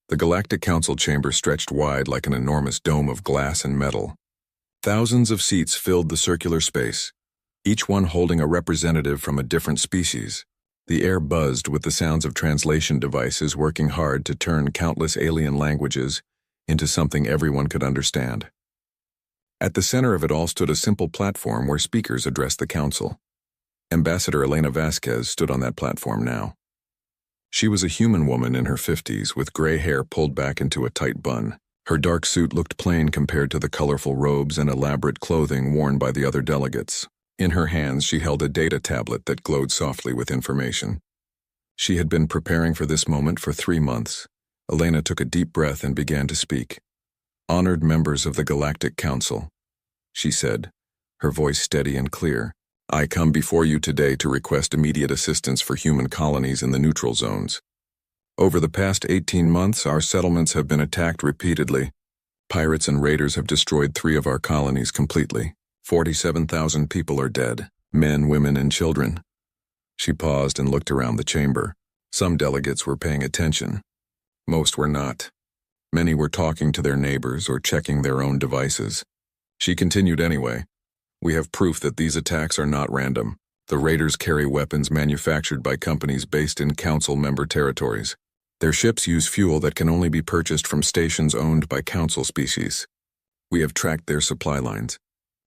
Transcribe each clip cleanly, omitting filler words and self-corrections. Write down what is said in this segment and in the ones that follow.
The Galactic Council chamber stretched wide like an enormous dome of glass and metal. Thousands of seats filled the circular space, each one holding a representative from a different species. The air buzzed with the sounds of translation devices working hard to turn countless alien languages into something everyone could understand. At the center of it all stood a simple platform where speakers addressed the council. Ambassador Elena Vasquez stood on that platform now. She was a human woman in her 50s with gray hair pulled back into a tight bun. Her dark suit looked plain compared to the colorful robes and elaborate clothing worn by the other delegates. In her hands, she held a data tablet that glowed softly with information. She had been preparing for this moment for 3 months. Elena took a deep breath and began to speak. "Honored members of the Galactic Council," she said, her voice steady and clear. "I come before you today to request immediate assistance for human colonies in the neutral zones. Over the past 18 months, our settlements have been attacked repeatedly. Pirates and raiders have destroyed 3 of our colonies completely. 47,000 people are dead, men, women, and children." She paused and looked around the chamber. Some delegates were paying attention. Most were not. Many were talking to their neighbors or checking their own devices. She continued anyway. "We have proof that these attacks are not random. The raiders carry weapons manufactured by companies based in Council member territories. Their ships use fuel that can only be purchased from stations owned by Council species. We have tracked their supply lines.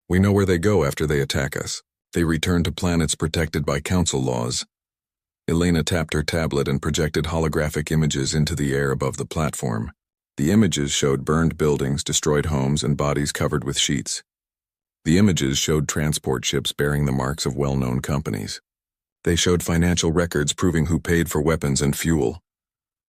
We know where they go after they attack us. They return to planets protected by Council laws." Elena tapped her tablet and projected holographic images into the air above the platform. The images showed burned buildings, destroyed homes, and bodies covered with sheets. The images showed transport ships bearing the marks of well-known companies. They showed financial records proving who paid for weapons and fuel.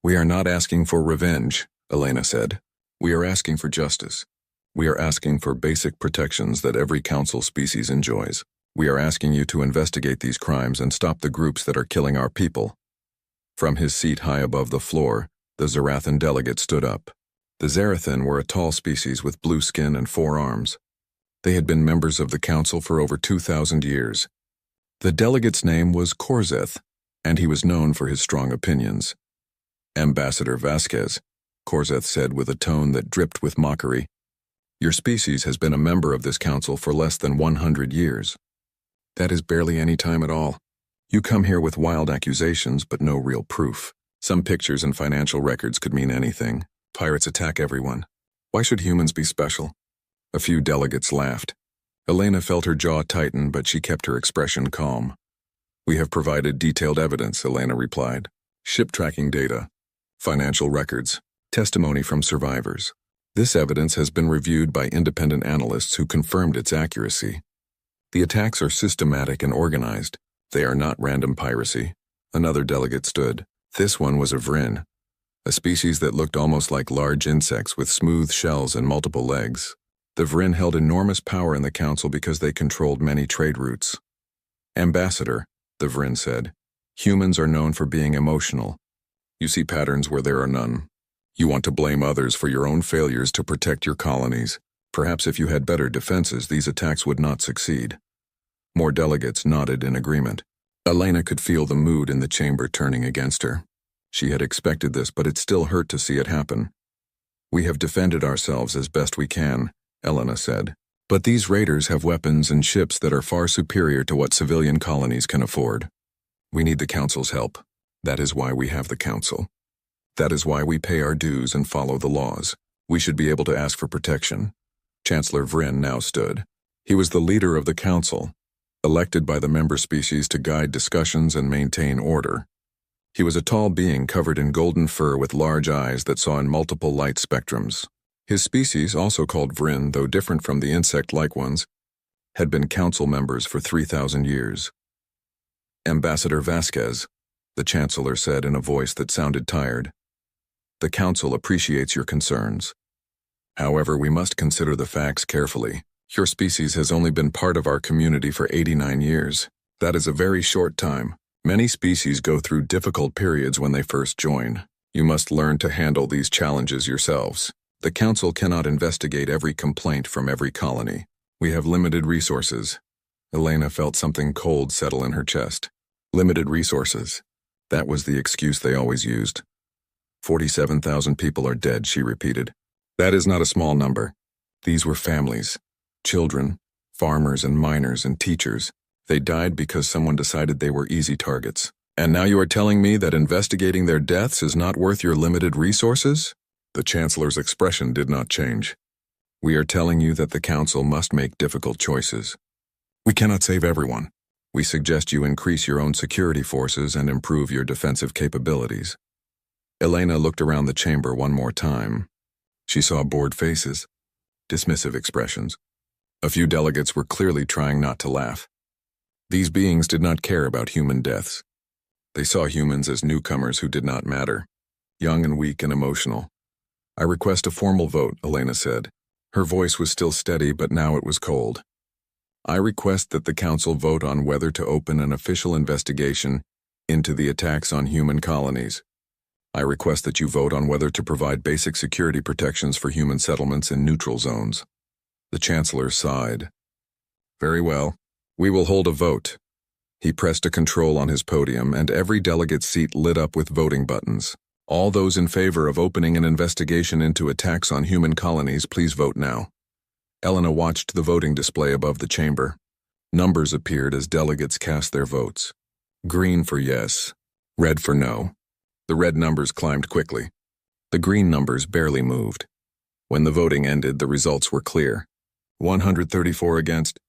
"We are not asking for revenge," Elena said. "We are asking for justice. We are asking for basic protections that every Council species enjoys. We are asking you to investigate these crimes and stop the groups that are killing our people." From his seat high above the floor, the Zarathan delegate stood up. The Zarathan were a tall species with blue skin and 4 arms. They had been members of the Council for over 2,000 years. The delegate's name was Korzeth, and he was known for his strong opinions. "Ambassador Vasquez," Korzeth said with a tone that dripped with mockery, "your species has been a member of this council for less than 100 years. That is barely any time at all. You come here with wild accusations but no real proof. Some pictures and financial records could mean anything. Pirates attack everyone. Why should humans be special?" A few delegates laughed. Elena felt her jaw tighten, but she kept her expression calm. "We have provided detailed evidence," Elena replied. "Ship tracking data, financial records, testimony from survivors. This evidence has been reviewed by independent analysts who confirmed its accuracy. The attacks are systematic and organized. They are not random piracy." Another delegate stood. This one was a Vrin, a species that looked almost like large insects with smooth shells and multiple legs. The Vrin held enormous power in the Council because they controlled many trade routes. "Ambassador," the Vrin said, "humans are known for being emotional. You see patterns where there are none. You want to blame others for your own failures to protect your colonies. Perhaps if you had better defenses, these attacks would not succeed." More delegates nodded in agreement. Elena could feel the mood in the chamber turning against her. She had expected this, but it still hurt to see it happen. "We have defended ourselves as best we can," Elena said. "But these raiders have weapons and ships that are far superior to what civilian colonies can afford. We need the Council's help. That is why we have the Council. That is why we pay our dues and follow the laws. We should be able to ask for protection." Chancellor Vrin now stood. He was the leader of the Council, elected by the member species to guide discussions and maintain order. He was a tall being covered in golden fur with large eyes that saw in multiple light spectrums. His species, also called Vrin, though different from the insect-like ones, had been Council members for 3,000 years. "Ambassador Vasquez," the Chancellor said in a voice that sounded tired, "the Council appreciates your concerns. However, we must consider the facts carefully. Your species has only been part of our community for 89 years. That is a very short time. Many species go through difficult periods when they first join. You must learn to handle these challenges yourselves. The Council cannot investigate every complaint from every colony. We have limited resources." Elena felt something cold settle in her chest. Limited resources. That was the excuse they always used. 47,000 people are dead, she repeated. That is not a small number. These were families, children, farmers and miners and teachers. They died because someone decided they were easy targets. And now you are telling me that investigating their deaths is not worth your limited resources? The Chancellor's expression did not change. We are telling you that the Council must make difficult choices. We cannot save everyone. We suggest you increase your own security forces and improve your defensive capabilities. Elena looked around the chamber one more time. She saw bored faces, dismissive expressions. A few delegates were clearly trying not to laugh. These beings did not care about human deaths. They saw humans as newcomers who did not matter, young and weak and emotional. I request a formal vote, Elena said. Her voice was still steady, but now it was cold. I request that the Council vote on whether to open an official investigation into the attacks on human colonies. I request that you vote on whether to provide basic security protections for human settlements in neutral zones. The Chancellor sighed. Very well. We will hold a vote. He pressed a control on his podium, and every delegate's seat lit up with voting buttons. All those in favor of opening an investigation into attacks on human colonies, please vote now. Elena watched the voting display above the chamber. Numbers appeared as delegates cast their votes. Green for yes, red for no. The red numbers climbed quickly. The green numbers barely moved. When the voting ended, the results were clear. 134 against,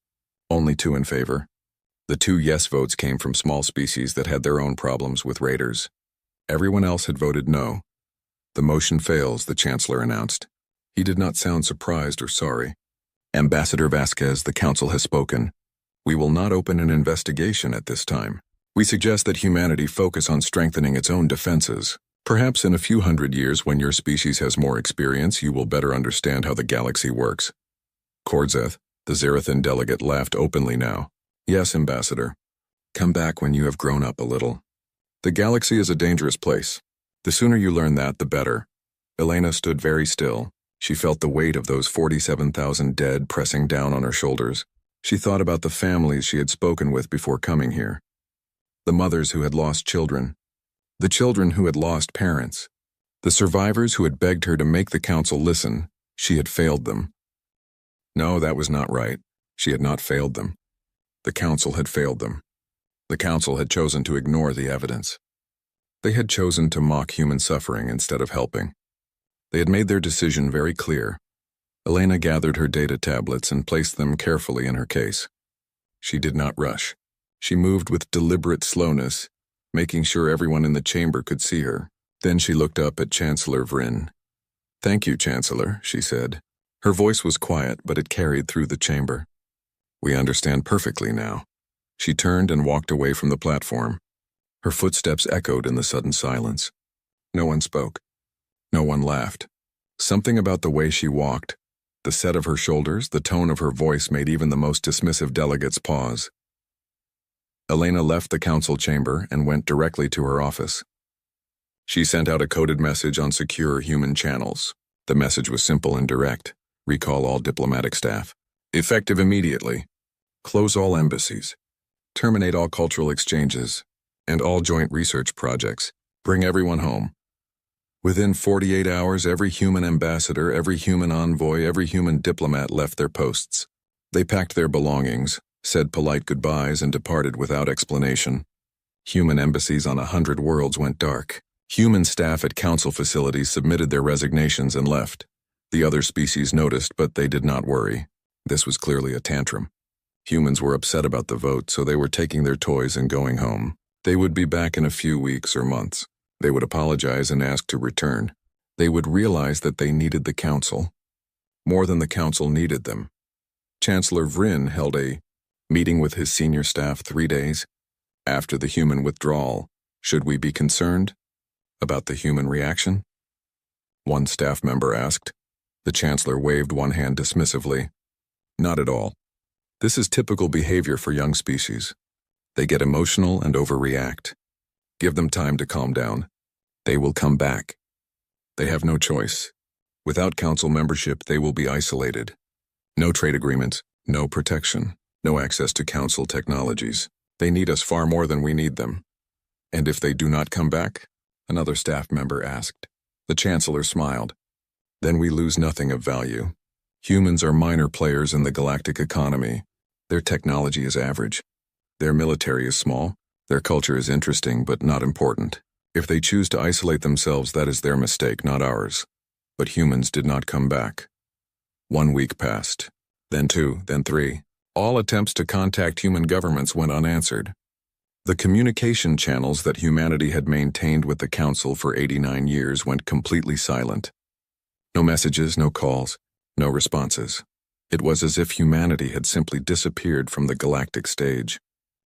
only 2 in favor. The 2 yes votes came from small species that had their own problems with raiders. Everyone else had voted no. The motion fails, the Chancellor announced. He did not sound surprised or sorry. Ambassador Vasquez, the Council has spoken. We will not open an investigation at this time. We suggest that humanity focus on strengthening its own defenses. Perhaps in a few hundred years, when your species has more experience, you will better understand how the galaxy works. Kordzeth, the Zarathan delegate, laughed openly now. Yes, Ambassador. Come back when you have grown up a little. The galaxy is a dangerous place. The sooner you learn that, the better. Elena stood very still. She felt the weight of those 47,000 dead pressing down on her shoulders. She thought about the families she had spoken with before coming here. The mothers who had lost children. The children who had lost parents. The survivors who had begged her to make the Council listen. She had failed them. No, that was not right. She had not failed them. The Council had failed them. The Council had chosen to ignore the evidence. They had chosen to mock human suffering instead of helping. They had made their decision very clear. Elena gathered her data tablets and placed them carefully in her case. She did not rush. She moved with deliberate slowness, making sure everyone in the chamber could see her. Then she looked up at Chancellor Vryn. Thank you, Chancellor, she said. Her voice was quiet, but it carried through the chamber. We understand perfectly now. She turned and walked away from the platform. Her footsteps echoed in the sudden silence. No one spoke. No one laughed. Something about the way she walked, the set of her shoulders, the tone of her voice made even the most dismissive delegates pause. Elena left the Council chamber and went directly to her office. She sent out a coded message on secure human channels. The message was simple and direct. Recall all diplomatic staff. Effective immediately. Close all embassies. Terminate all cultural exchanges and all joint research projects. Bring everyone home. Within 48 hours, every human ambassador, every human envoy, every human diplomat left their posts. They packed their belongings, said polite goodbyes, and departed without explanation. Human embassies on 100 worlds went dark. Human staff at Council facilities submitted their resignations and left. The other species noticed, but they did not worry. This was clearly a tantrum. Humans were upset about the vote, so they were taking their toys and going home. They would be back in a few weeks or months. They would apologize and ask to return. They would realize that they needed the Council, more than the Council needed them. Chancellor Vryn held a meeting with his senior staff 3 days after the human withdrawal. Should we be concerned about the human reaction? One staff member asked. The Chancellor waved one hand dismissively. Not at all. This is typical behavior for young species. They get emotional and overreact. Give them time to calm down. They will come back. They have no choice. Without Council membership, they will be isolated. No trade agreements, no protection, no access to Council technologies. They need us far more than we need them. And if they do not come back? Another staff member asked. The Chancellor smiled. Then we lose nothing of value. Humans are minor players in the galactic economy. Their technology is average. Their military is small. Their culture is interesting but not important. If they choose to isolate themselves, that is their mistake, not ours. But humans did not come back. 1 week passed. Then 2, then 3. All attempts to contact human governments went unanswered. The communication channels that humanity had maintained with the Council for 89 years went completely silent. No messages, no calls, no responses. It was as if humanity had simply disappeared from the galactic stage.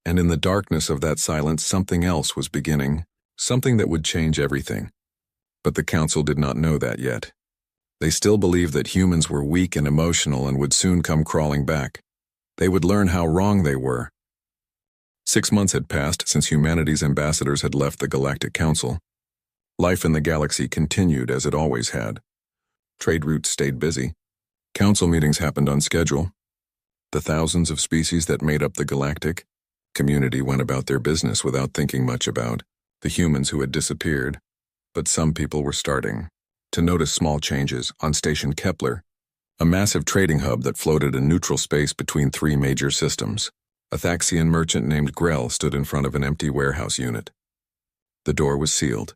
And in the darkness of that silence, something else was beginning, something that would change everything. But the Council did not know that yet. They still believed that humans were weak and emotional and would soon come crawling back. They would learn how wrong they were. 6 months had passed since humanity's ambassadors had left the Galactic Council. Life in the galaxy continued as it always had. Trade routes stayed busy. Council meetings happened on schedule. The thousands of species that made up the galactic community went about their business without thinking much about the humans who had disappeared. But some people were starting to notice small changes on Station Kepler, a massive trading hub that floated in neutral space between 3 major systems. A Thaxian merchant named Grell stood in front of an empty warehouse unit. The door was sealed.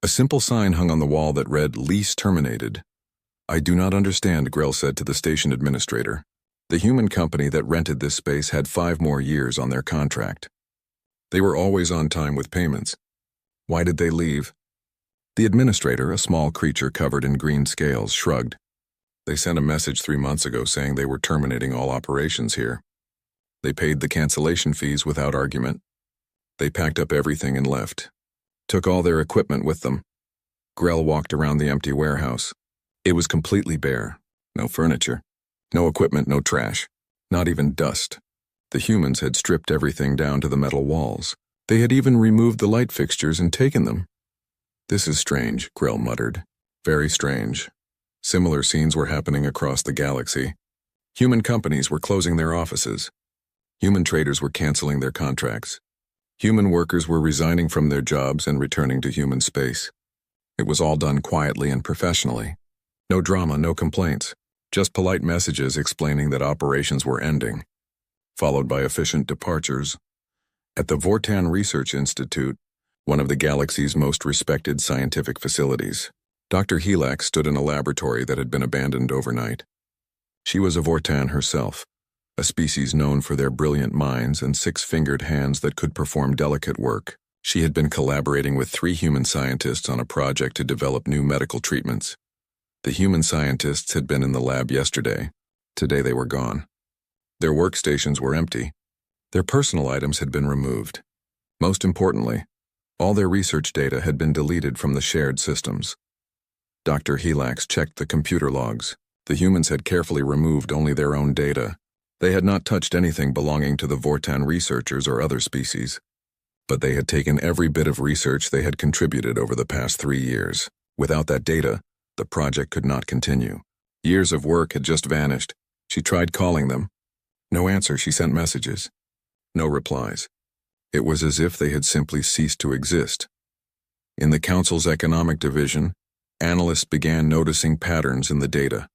A simple sign hung on the wall that read, "Lease terminated." "I do not understand," Grell said to the station administrator. The human company that rented this space had 5 more years on their contract. They were always on time with payments. Why did they leave? The administrator, a small creature covered in green scales, shrugged. They sent a message 3 months ago saying they were terminating all operations here. They paid the cancellation fees without argument. They packed up everything and left. Took all their equipment with them. Grell walked around the empty warehouse. It was completely bare. No furniture. No equipment, no trash. Not even dust. The humans had stripped everything down to the metal walls. They had even removed the light fixtures and taken them. "This is strange," Grell muttered. "Very strange." Similar scenes were happening across the galaxy. Human companies were closing their offices. Human traders were canceling their contracts. Human workers were resigning from their jobs and returning to human space. It was all done quietly and professionally. No drama, no complaints. Just polite messages explaining that operations were ending, followed by efficient departures. At the Vortan Research Institute, one of the galaxy's most respected scientific facilities, Dr. Helak stood in a laboratory that had been abandoned overnight. She was a Vortan herself, a species known for their brilliant minds and 6-fingered hands that could perform delicate work. She had been collaborating with 3 human scientists on a project to develop new medical treatments. The human scientists had been in the lab yesterday. Today they were gone. Their workstations were empty. Their personal items had been removed. Most importantly, all their research data had been deleted from the shared systems. Dr. Helak checked the computer logs. The humans had carefully removed only their own data. They had not touched anything belonging to the Vortan researchers or other species. But they had taken every bit of research they had contributed over the past 3 years. Without that data, the project could not continue. Years of work had just vanished. She tried calling them. No answer. She sent messages. No replies. It was as if they had simply ceased to exist. In the Council's economic division, analysts began noticing patterns in the data.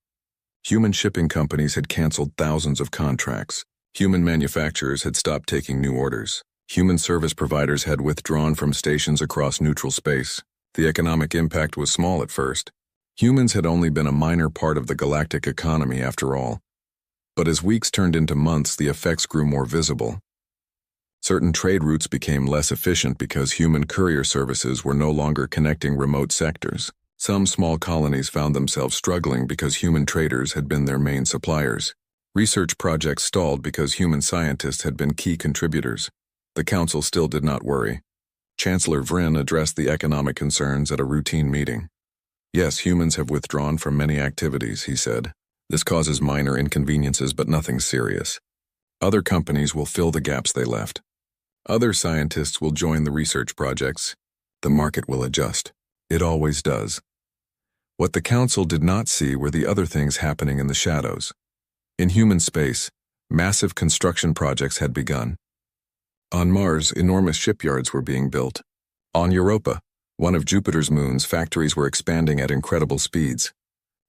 Human shipping companies had canceled thousands of contracts. Human manufacturers had stopped taking new orders. Human service providers had withdrawn from stations across neutral space. The economic impact was small at first. Humans had only been a minor part of the galactic economy after all. But as weeks turned into months, the effects grew more visible. Certain trade routes became less efficient because human courier services were no longer connecting remote sectors. Some small colonies found themselves struggling because human traders had been their main suppliers. Research projects stalled because human scientists had been key contributors. The Council still did not worry. Chancellor Vryn addressed the economic concerns at a routine meeting. "Yes, humans have withdrawn from many activities," he said. "This causes minor inconveniences, but nothing serious. Other companies will fill the gaps they left. Other scientists will join the research projects. The market will adjust. It always does." What the Council did not see were the other things happening in the shadows. In human space, massive construction projects had begun. On Mars, enormous shipyards were being built. On Europa, One of Jupiter's moons, factories were expanding at incredible speeds.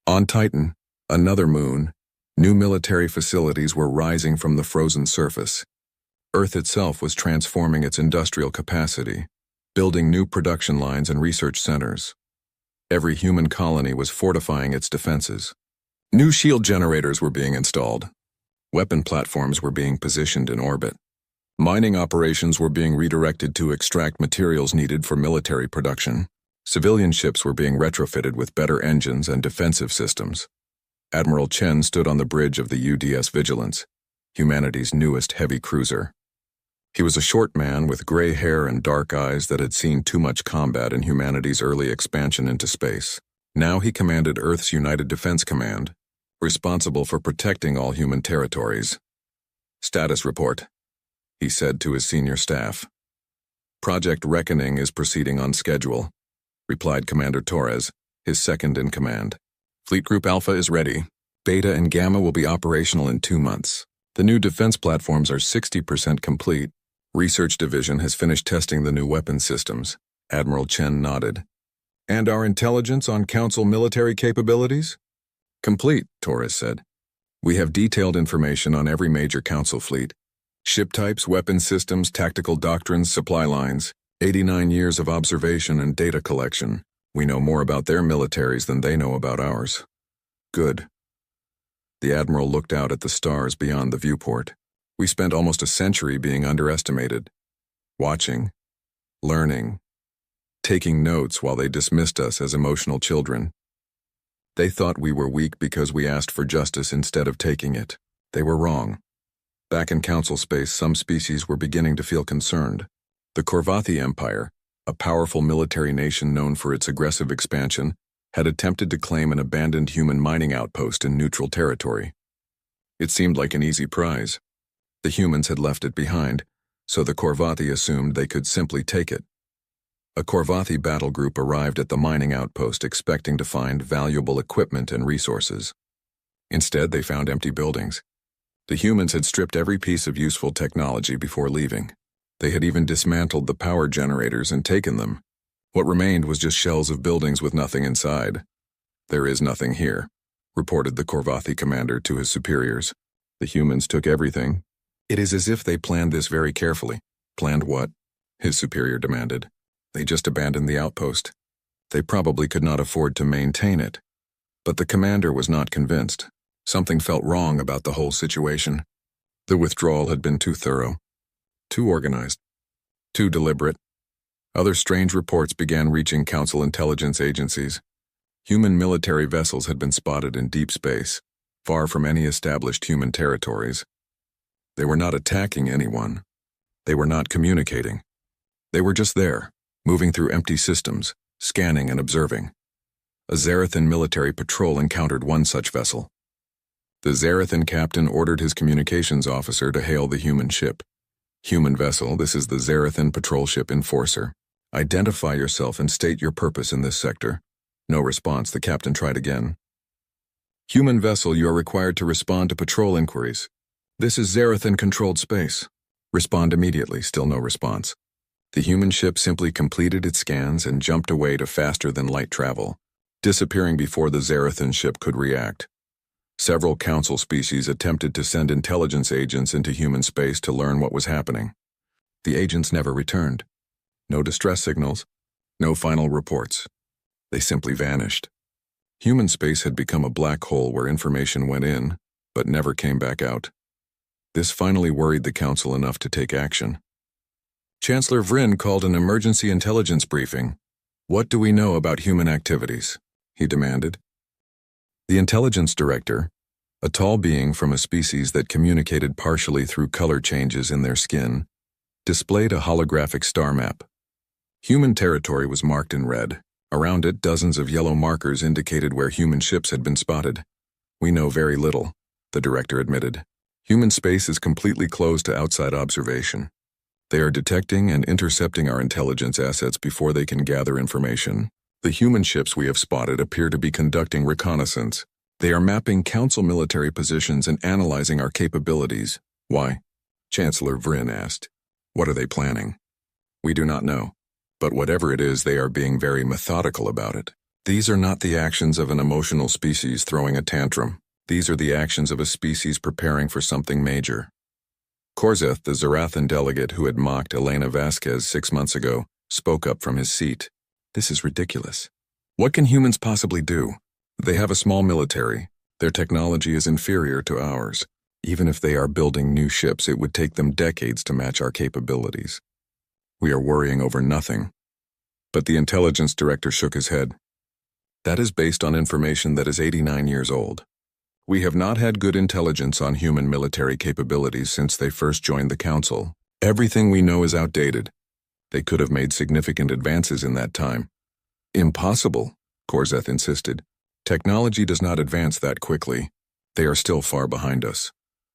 On Titan, another moon, new military facilities were rising from the frozen surface. Earth itself was transforming its industrial capacity, building new production lines and research centers. Every human colony was fortifying its defenses. New shield generators were being installed. Weapon platforms were being positioned in orbit. Mining operations were being redirected to extract materials needed for military production. Civilian ships were being retrofitted with better engines and defensive systems. Admiral Chen stood on the bridge of the UDS Vigilance, humanity's newest heavy cruiser. He was a short man with gray hair and dark eyes that had seen too much combat in humanity's early expansion into space. Now he commanded Earth's United Defense Command, responsible for protecting all human territories. "Status report," he said to his senior staff. "Project Reckoning is proceeding on schedule," replied Commander Torres, his second in command. "Fleet Group Alpha is ready. Beta and Gamma will be operational in 2 months. The new defense platforms are 60% complete. Research Division has finished testing the new weapon systems." Admiral Chen nodded. "And our intelligence on Council military capabilities?" "Complete," Torres said. "We have detailed information on every major Council fleet. Ship types, weapon systems, tactical doctrines, supply lines. 89 years of observation and data collection. We know more about their militaries than they know about ours." "Good." The Admiral looked out at the stars beyond the viewport. "We spent almost a century being underestimated. Watching, learning, taking notes while they dismissed us as emotional children. They thought we were weak because we asked for justice instead of taking it. They were wrong. Back in Council space, some species were beginning to feel concerned. The Korvathi Empire, a powerful military nation known for its aggressive expansion, had attempted to claim an abandoned human mining outpost in neutral territory. It seemed like an easy prize. The humans had left it behind, so the Korvathi assumed they could simply take it. A Korvathi battle group arrived at the mining outpost expecting to find valuable equipment and resources. Instead, they found empty buildings. The humans had stripped every piece of useful technology before leaving. They had even dismantled the power generators and taken them. What remained was just shells of buildings with nothing inside. "There is nothing here," reported the Korvathi commander to his superiors. "The humans took everything. It is as if they planned this very carefully." "Planned what?" his superior demanded. "They just abandoned the outpost. They probably could not afford to maintain it." But the commander was not convinced. Something felt wrong about the whole situation. The withdrawal had been too thorough, too organized, too deliberate. Other strange reports began reaching Council intelligence agencies. Human military vessels had been spotted in deep space, far from any established human territories. They were not attacking anyone. They were not communicating. They were just there, moving through empty systems, scanning and observing. A Zarathan military patrol encountered one such vessel. The Zarathan captain ordered his communications officer to hail the human ship. "Human vessel, this is the Zarathan patrol ship Enforcer. Identify yourself and state your purpose in this sector." No response. The captain tried again. "Human vessel, you are required to respond to patrol inquiries. This is Zarathan-controlled space. Respond immediately." Still no response. The human ship simply completed its scans and jumped away to faster-than-light travel, disappearing before the Zarathan ship could react. Several Council species attempted to send intelligence agents into human space to learn what was happening. The agents never returned. No distress signals, no final reports. They simply vanished. Human space had become a black hole where information went in, but never came back out. This finally worried the Council enough to take action. Chancellor Vryn called an emergency intelligence briefing. "What do we know about human activities?" he demanded. The intelligence director, a tall being from a species that communicated partially through color changes in their skin, displayed a holographic star map. Human territory was marked in red. Around it, dozens of yellow markers indicated where human ships had been spotted. "We know very little," the director admitted. "Human space is completely closed to outside observation. They are detecting and intercepting our intelligence assets before they can gather information. The human ships we have spotted appear to be conducting reconnaissance. They are mapping Council military positions and analyzing our capabilities." "Why?" Chancellor Vryn asked. "What are they planning?" "We do not know. But whatever it is, they are being very methodical about it. These are not the actions of an emotional species throwing a tantrum. These are the actions of a species preparing for something major. Korzeth, the Zarathan delegate who had mocked Elena Vasquez 6 months ago, spoke up from his seat. This is ridiculous. What can humans possibly do? They have a small military. Their technology is inferior to ours. Even if they are building new ships, it would take them decades to match our capabilities. We are worrying over nothing. But the intelligence director shook his head. That is based on information that is 89 years old. We have not had good intelligence on human military capabilities since they first joined the Council. Everything we know is outdated. They could have made significant advances in that time. Impossible, Korzeth insisted. Technology does not advance that quickly. They are still far behind us.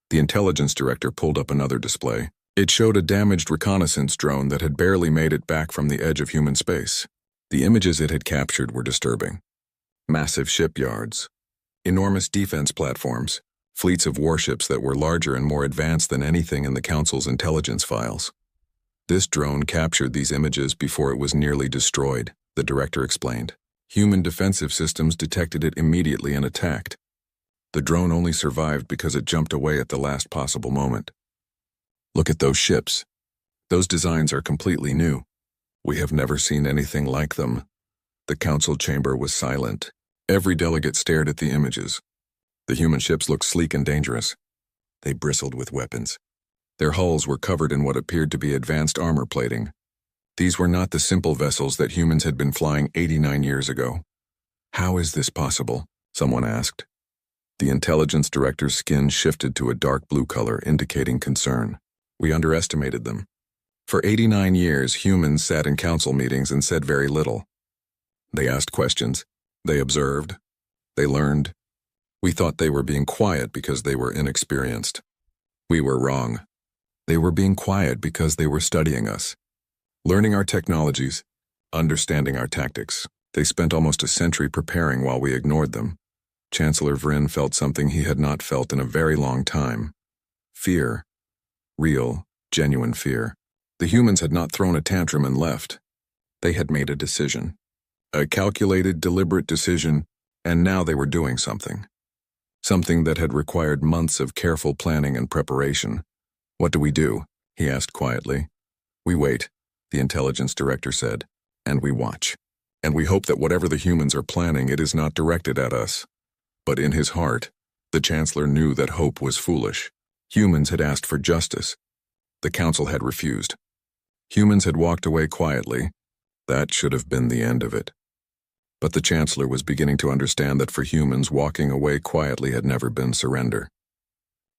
The intelligence director pulled up another display. It showed a damaged reconnaissance drone that had barely made it back from the edge of human space. The images it had captured were disturbing. Massive shipyards, enormous defense platforms, fleets of warships that were larger and more advanced than anything in the Council's intelligence files. This drone captured these images before it was nearly destroyed, the director explained. Human defensive systems detected it immediately and attacked. The drone only survived because it jumped away at the last possible moment. Look at those ships. Those designs are completely new. We have never seen anything like them. The council chamber was silent. Every delegate stared at the images. The human ships looked sleek and dangerous. They bristled with weapons. Their hulls were covered in what appeared to be advanced armor plating. These were not the simple vessels that humans had been flying 89 years ago. How is this possible? Someone asked. The intelligence director's skin shifted to a dark blue color, indicating concern. We underestimated them. For 89 years, humans sat in council meetings and said very little. They asked questions. They observed. They learned. We thought they were being quiet because they were inexperienced. We were wrong. They were being quiet because they were studying us, learning our technologies, understanding our tactics. They spent almost a century preparing while we ignored them. Chancellor Vryn felt something he had not felt in a very long time. Fear. Real, genuine fear. The humans had not thrown a tantrum and left. They had made a decision. A calculated, deliberate decision, and now they were doing something. Something that had required months of careful planning and preparation. What do we do? He asked quietly. We wait, the intelligence director said, and we watch. And we hope that whatever the humans are planning, it is not directed at us. But in his heart, the chancellor knew that hope was foolish. Humans had asked for justice. The council had refused. Humans had walked away quietly. That should have been the end of it. But the chancellor was beginning to understand that for humans, walking away quietly had never been surrender.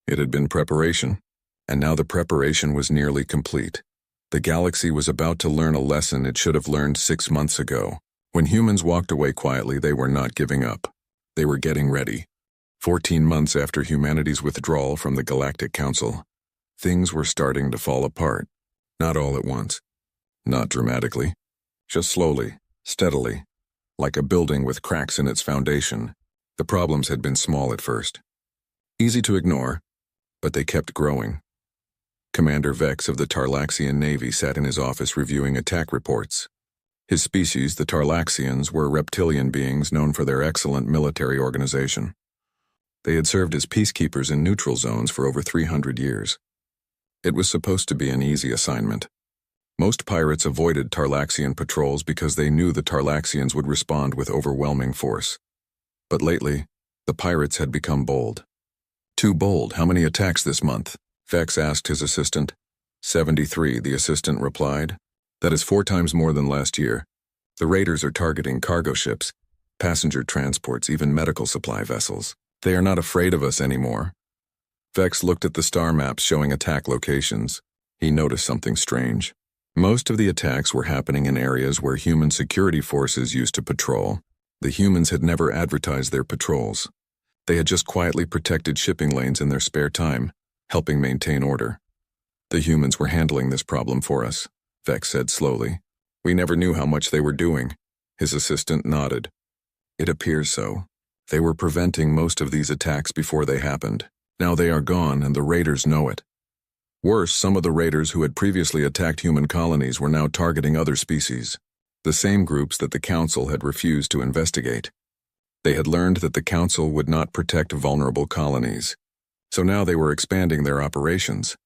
It had been preparation, and now the preparation was nearly complete. The galaxy was about to learn a lesson it should have learned 6 months ago. When humans walked away quietly, they were not giving up. They were getting ready. 14 months after humanity's withdrawal from the Galactic Council, things were starting to fall apart. Not all at once. Not dramatically. Just slowly, steadily. Like a building with cracks in its foundation. The problems had been small at first. Easy to ignore, but they kept growing. Commander Vex of the Tarlaxian Navy sat in his office reviewing attack reports. His species, the Tarlaxians, were reptilian beings known for their excellent military organization. They had served as peacekeepers in neutral zones for over 300 years. It was supposed to be an easy assignment. Most pirates avoided Tarlaxian patrols because they knew the Tarlaxians would respond with overwhelming force. But lately, the pirates had become bold. Too bold. How many attacks this month? Vex asked his assistant. 73, the assistant replied. That is 4 times more than last year. The raiders are targeting cargo ships, passenger transports, even medical supply vessels. They are not afraid of us anymore. Vex looked at the star maps showing attack locations. He noticed something strange. Most of the attacks were happening in areas where human security forces used to patrol. The humans had never advertised their patrols. They had just quietly protected shipping lanes in their spare time, helping maintain order. The humans were handling this problem for us, Vex said slowly. We never knew how much they were doing. His assistant nodded. It appears so. They were preventing most of these attacks before they happened. Now they are gone and the raiders know it. Worse, some of the raiders who had previously attacked human colonies were now targeting other species, the same groups that the Council had refused to investigate. They had learned that the Council would not protect vulnerable colonies, so now they were expanding their operations.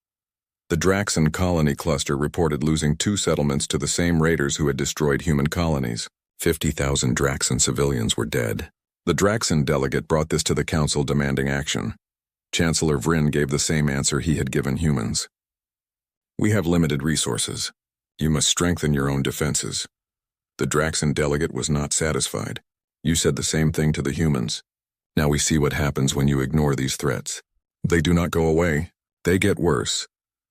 The Draxan colony cluster reported losing 2 settlements to the same raiders who had destroyed human colonies. 50,000 Draxan civilians were dead. The Draxan delegate brought this to the Council demanding action. Chancellor Vryn gave the same answer he had given humans. We have limited resources. You must strengthen your own defenses. The Draxan delegate was not satisfied. You said the same thing to the humans. Now we see what happens when you ignore these threats. They do not go away. They get worse.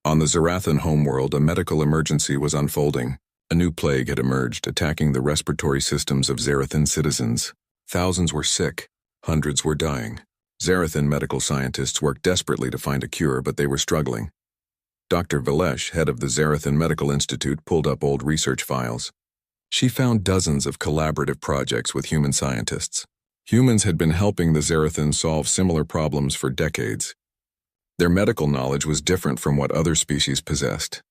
On the Zarathan homeworld, a medical emergency was unfolding. A new plague had emerged, attacking the respiratory systems of Zarathan citizens. Thousands were sick. Hundreds were dying. Zarathan medical scientists worked desperately to find a cure, but they were struggling. Dr. Valesh, head of the Zarathan Medical Institute, pulled up old research files. She found dozens of collaborative projects with human scientists. Humans had been helping the Zarathan solve similar problems for decades. Their medical knowledge was different from what other species possessed.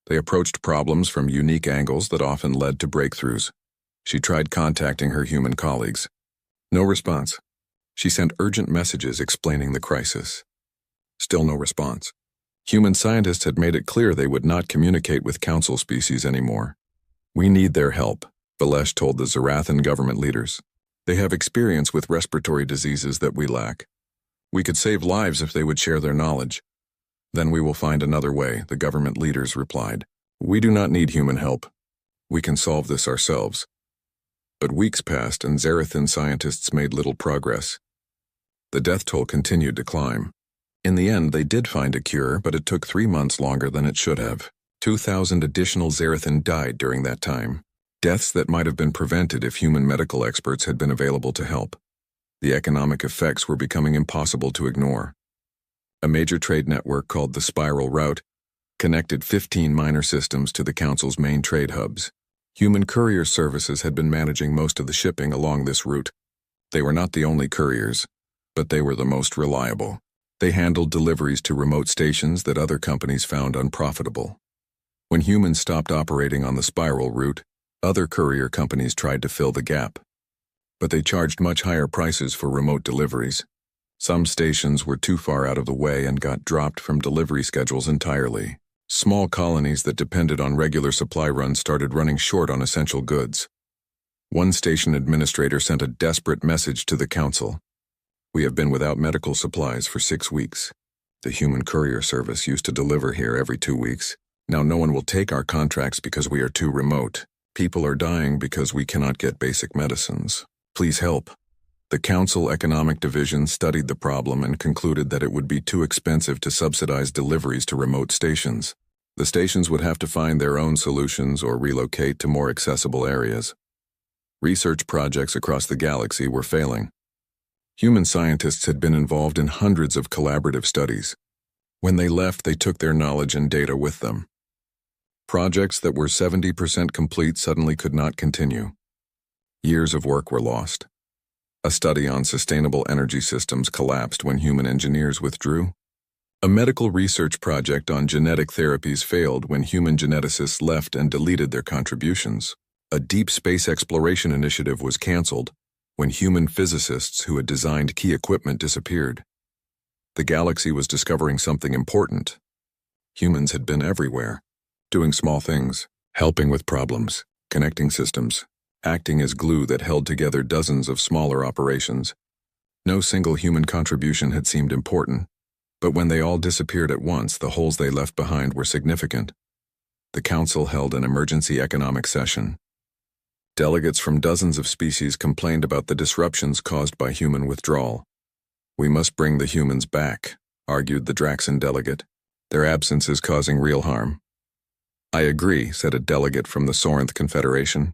They approached problems from unique angles that often led to breakthroughs. She tried contacting her human colleagues. No response. She sent urgent messages explaining the crisis. Still no response. Human scientists had made it clear they would not communicate with Council species anymore. We need their help, Valesh told the Zarathan government leaders. They have experience with respiratory diseases that we lack. We could save lives if they would share their knowledge. Then we will find another way, the government leaders replied. We do not need human help. We can solve this ourselves. But weeks passed and Zarathan scientists made little progress. The death toll continued to climb. In the end, they did find a cure, but it took 3 months longer than it should have. 2,000 additional Zarathan died during that time. Deaths that might have been prevented if human medical experts had been available to help. The economic effects were becoming impossible to ignore. A major trade network called the Spiral Route connected 15 minor systems to the Council's main trade hubs. Human courier services had been managing most of the shipping along this route. They were not the only couriers, but they were the most reliable. They handled deliveries to remote stations that other companies found unprofitable. When humans stopped operating on the Spiral route, other courier companies tried to fill the gap. But they charged much higher prices for remote deliveries. Some stations were too far out of the way and got dropped from delivery schedules entirely. Small colonies that depended on regular supply runs started running short on essential goods. One station administrator sent a desperate message to the Council. We have been without medical supplies for 6 weeks. The human courier service used to deliver here every 2 weeks. Now no one will take our contracts because we are too remote. People are dying because we cannot get basic medicines. Please help. The Council Economic Division studied the problem and concluded that it would be too expensive to subsidize deliveries to remote stations. The stations would have to find their own solutions or relocate to more accessible areas. Research projects across the galaxy were failing. Human scientists had been involved in hundreds of collaborative studies. When they left, they took their knowledge and data with them. Projects that were 70% complete suddenly could not continue. Years of work were lost. A study on sustainable energy systems collapsed when human engineers withdrew. A medical research project on genetic therapies failed when human geneticists left and deleted their contributions. A deep space exploration initiative was canceled when human physicists who had designed key equipment disappeared. The galaxy was discovering something important. Humans had been everywhere, doing small things, helping with problems, connecting systems, acting as glue that held together dozens of smaller operations. No single human contribution had seemed important, but when they all disappeared at once, the holes they left behind were significant. The Council held an emergency economic session. Delegates from dozens of species complained about the disruptions caused by human withdrawal. We must bring the humans back, argued the Draxan delegate. Their absence is causing real harm. I agree, said a delegate from the Sorinth Confederation.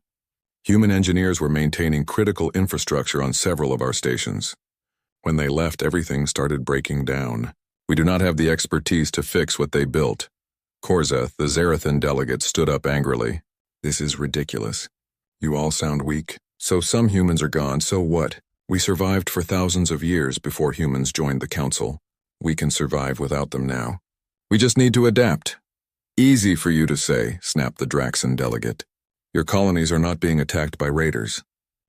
Human engineers were maintaining critical infrastructure on several of our stations. When they left, everything started breaking down. We do not have the expertise to fix what they built. Korzeth, the Zarathan delegate, stood up angrily. This is ridiculous. You all sound weak. So some humans are gone, so what? We survived for thousands of years before humans joined the Council. We can survive without them now. We just need to adapt. Easy for you to say, snapped the Draxan delegate. Your colonies are not being attacked by raiders.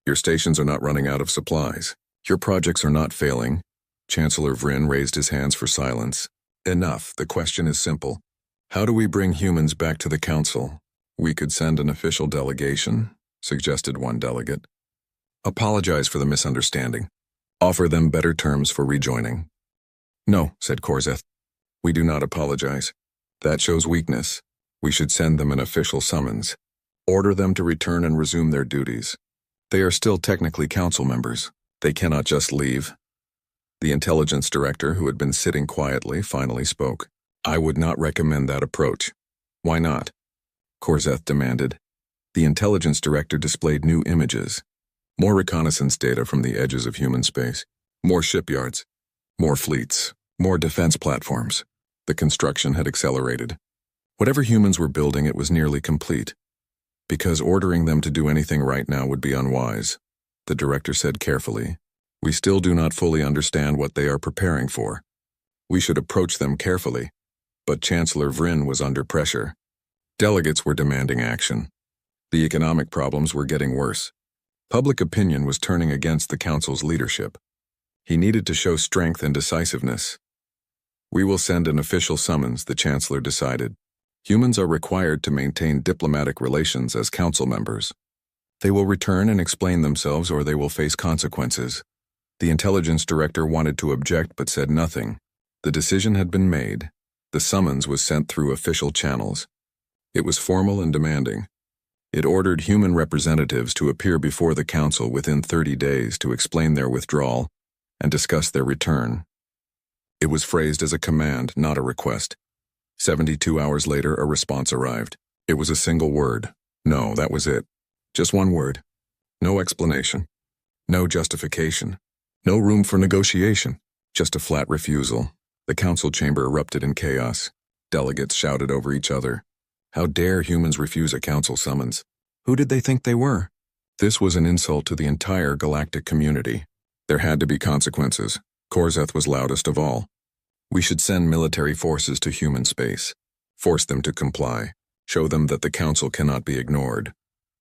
Your stations are not running out of supplies. Your projects are not failing. Chancellor Vryn raised his hands for silence. Enough, the question is simple. How do we bring humans back to the council? We could send an official delegation, suggested one delegate. Apologize for the misunderstanding. Offer them better terms for rejoining. No, said Korzeth. We do not apologize. That shows weakness. We should send them an official summons. Order them to return and resume their duties. They are still technically council members. They cannot just leave. The intelligence director, who had been sitting quietly, finally spoke. I would not recommend that approach. Why not? Korzeth demanded. The intelligence director displayed new images. More reconnaissance data from the edges of human space. More shipyards. More fleets. More defense platforms. The construction had accelerated. Whatever humans were building, it was nearly complete. Because ordering them to do anything right now would be unwise, the director said carefully. We still do not fully understand what they are preparing for. We should approach them carefully. But Chancellor Vryn was under pressure. Delegates were demanding action. The economic problems were getting worse. Public opinion was turning against the council's leadership. He needed to show strength and decisiveness. We will send an official summons, the chancellor decided. Humans are required to maintain diplomatic relations as council members. They will return and explain themselves, or they will face consequences. The intelligence director wanted to object but said nothing. The decision had been made. The summons was sent through official channels. It was formal and demanding. It ordered human representatives to appear before the council within 30 days to explain their withdrawal and discuss their return. It was phrased as a command, not a request. 72 hours later, a response arrived. It was a single word. No, that was it. Just one word. No explanation. No justification. No room for negotiation. Just a flat refusal. The council chamber erupted in chaos. Delegates shouted over each other. How dare humans refuse a council summons? Who did they think they were? This was an insult to the entire galactic community. There had to be consequences. Korzeth was loudest of all. We should send military forces to human space. Force them to comply. Show them that the council cannot be ignored.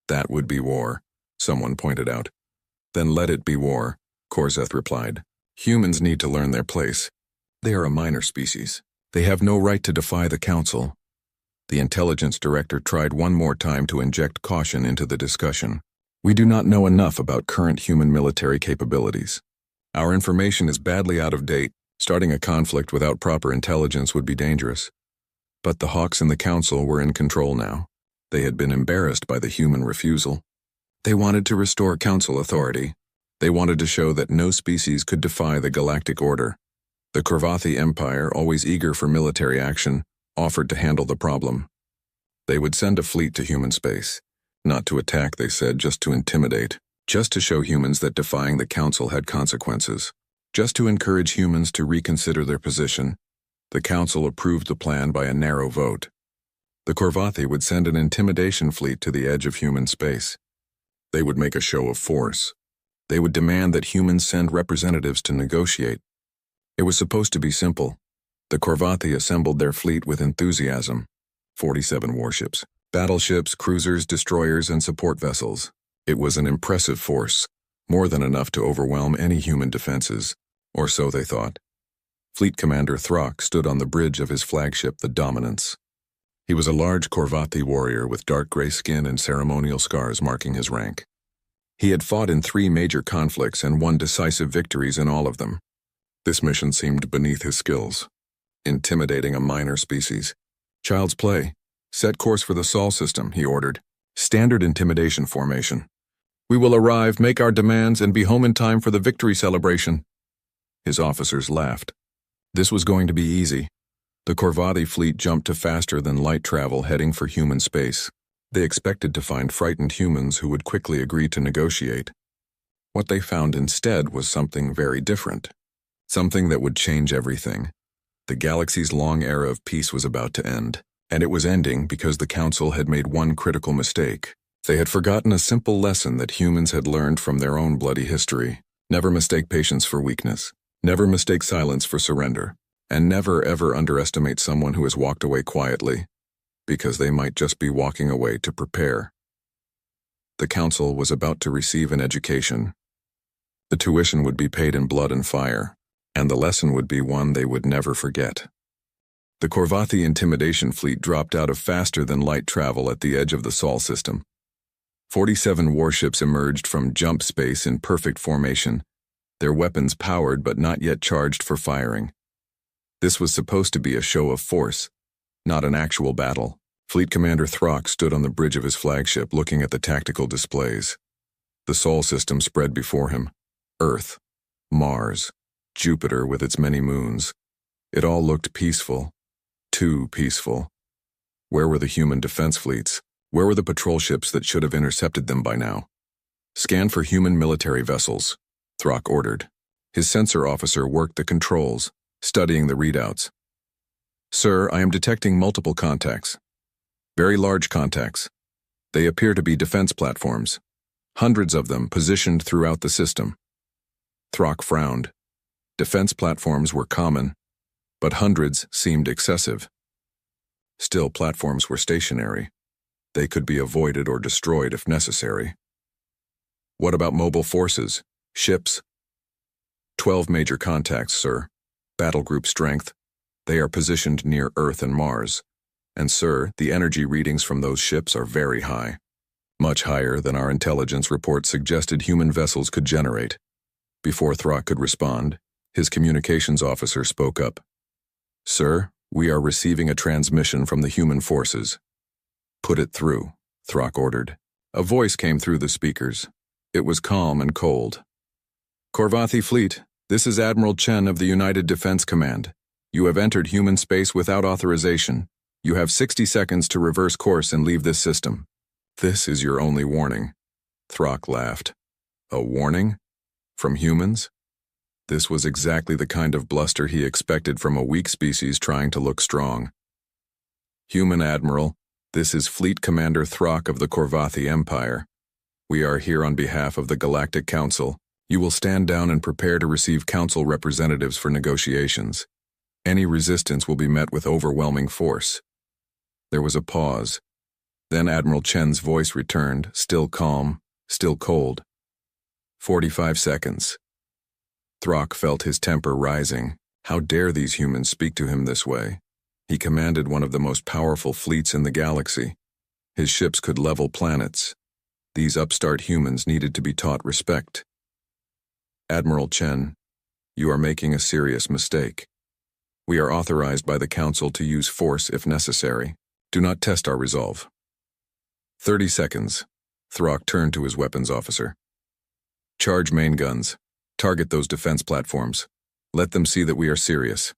That would be war, someone pointed out. Then let it be war, Korzeth replied. Humans need to learn their place. They are a minor species. They have no right to defy the council. The intelligence director tried one more time to inject caution into the discussion. We do not know enough about current human military capabilities. Our information is badly out of date. Starting a conflict without proper intelligence would be dangerous. But the Hawks in the council were in control now. They had been embarrassed by the human refusal. They wanted to restore council authority. They wanted to show that no species could defy the galactic order. The Korvathi Empire, always eager for military action, offered to handle the problem. They would send a fleet to human space. Not to attack, they said, just to intimidate. Just to show humans that defying the council had consequences. Just to encourage humans to reconsider their position. The council approved the plan by a narrow vote. The Korvathi would send an intimidation fleet to the edge of human space. They would make a show of force. They would demand that humans send representatives to negotiate. It was supposed to be simple. The Korvathi assembled their fleet with enthusiasm. 47 warships, battleships, cruisers, destroyers, and support vessels. It was an impressive force, more than enough to overwhelm any human defenses, or so they thought. Fleet Commander Throck stood on the bridge of his flagship, the Dominance. He was a large Korvathi warrior with dark gray skin and ceremonial scars marking his rank. He had fought in 3 major conflicts and won decisive victories in all of them. This mission seemed beneath his skills. Intimidating a minor species. Child's play. Set course for the Sol system, he ordered. Standard intimidation formation. We will arrive, make our demands, and be home in time for the victory celebration. His officers laughed. This was going to be easy. The Korvathi fleet jumped to faster than light travel heading for human space. They expected to find frightened humans who would quickly agree to negotiate. What they found instead was something very different. Something that would change everything. The galaxy's long era of peace was about to end, and it was ending because the Council had made one critical mistake. They had forgotten a simple lesson that humans had learned from their own bloody history. Never mistake patience for weakness. Never mistake silence for surrender. And never ever underestimate someone who has walked away quietly, because they might just be walking away to prepare. The council was about to receive an education. The tuition would be paid in blood and fire, and the lesson would be one they would never forget. The Korvathi intimidation fleet dropped out of faster-than-light travel at the edge of the Sol system. 47 warships emerged from jump space in perfect formation, their weapons powered but not yet charged for firing. This was supposed to be a show of force, not an actual battle. Fleet Commander Throck stood on the bridge of his flagship looking at the tactical displays. The Sol system spread before him. Earth, Mars, Jupiter with its many moons. It all looked peaceful. Too peaceful. Where were the human defense fleets? Where were the patrol ships that should have intercepted them by now? Scan for human military vessels, Throck ordered. His sensor officer worked the controls, studying the readouts. Sir, I am detecting multiple contacts. Very large contacts. They appear to be defense platforms. Hundreds of them positioned throughout the system. Throck frowned. Defense platforms were common, but hundreds seemed excessive. Still, platforms were stationary. They could be avoided or destroyed if necessary. What about mobile forces? Ships? 12 major contacts, sir. Battle group strength. They are positioned near Earth and Mars. And sir, the energy readings from those ships are very high. Much higher than our intelligence report suggested human vessels could generate. Before Throck could respond, his communications officer spoke up. Sir, we are receiving a transmission from the human forces. Put it through, Throck ordered. A voice came through the speakers. It was calm and cold. Korvathi Fleet, this is Admiral Chen of the United Defense Command. You have entered human space without authorization. You have 60 seconds to reverse course and leave this system. This is your only warning. Throck laughed. A warning? From humans? This was exactly the kind of bluster he expected from a weak species trying to look strong. Human Admiral, this is Fleet Commander Throck of the Korvathi Empire. We are here on behalf of the Galactic Council. You will stand down and prepare to receive Council representatives for negotiations. Any resistance will be met with overwhelming force. There was a pause. Then Admiral Chen's voice returned, still calm, still cold. 45 seconds. Throck felt his temper rising. How dare these humans speak to him this way? He commanded one of the most powerful fleets in the galaxy. His ships could level planets. These upstart humans needed to be taught respect. Admiral Chen, you are making a serious mistake. We are authorized by the Council to use force if necessary. Do not test our resolve. 30 seconds. Throck turned to his weapons officer. Charge main guns. Target those defense platforms. Let them see that we are serious.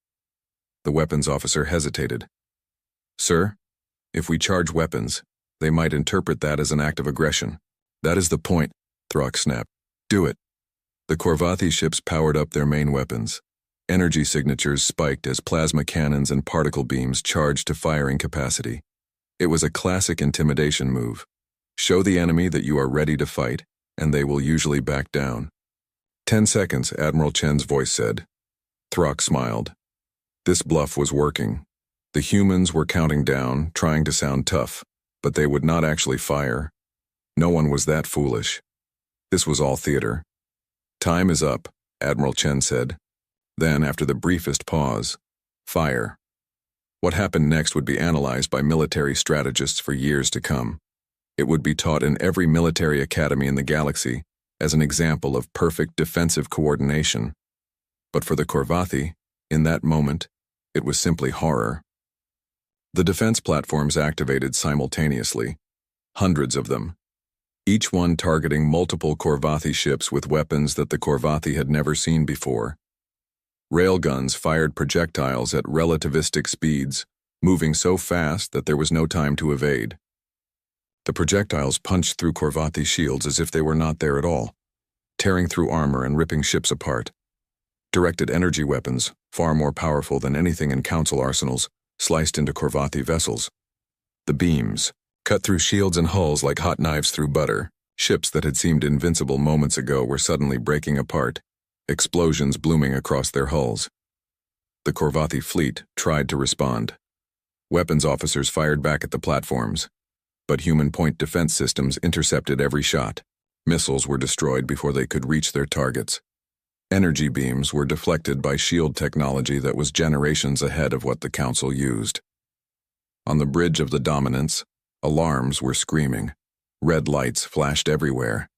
The weapons officer hesitated. Sir, if we charge weapons, they might interpret that as an act of aggression. That is the point, Throck snapped. Do it. The Korvathi ships powered up their main weapons. Energy signatures spiked as plasma cannons and particle beams charged to firing capacity. It was a classic intimidation move. Show the enemy that you are ready to fight, and they will usually back down. 10 seconds, Admiral Chen's voice said. Throck smiled. This bluff was working. The humans were counting down, trying to sound tough, but they would not actually fire. No one was that foolish. This was all theater. Time is up, Admiral Chen said. Then, after the briefest pause, fire. What happened next would be analyzed by military strategists for years to come. It would be taught in every military academy in the galaxy as an example of perfect defensive coordination. But for the Korvathi, in that moment, it was simply horror. The defense platforms activated simultaneously, hundreds of them, each one targeting multiple Korvathi ships with weapons that the Korvathi had never seen before. Railguns fired projectiles at relativistic speeds, moving so fast that there was no time to evade. The projectiles punched through Korvathi shields as if they were not there at all, tearing through armor and ripping ships apart. Directed energy weapons, far more powerful than anything in Council arsenals, sliced into Korvathi vessels. The beams cut through shields and hulls like hot knives through butter. Ships that had seemed invincible moments ago were suddenly breaking apart, explosions blooming across their hulls. The Corvathi fleet tried to respond. Weapons officers fired back at the platforms, but human point defense systems intercepted every shot. Missiles were destroyed before they could reach their targets. Energy beams were deflected by shield technology that was generations ahead of what the Council used. On the bridge of the Dominance, alarms were screaming. Red lights flashed everywhere.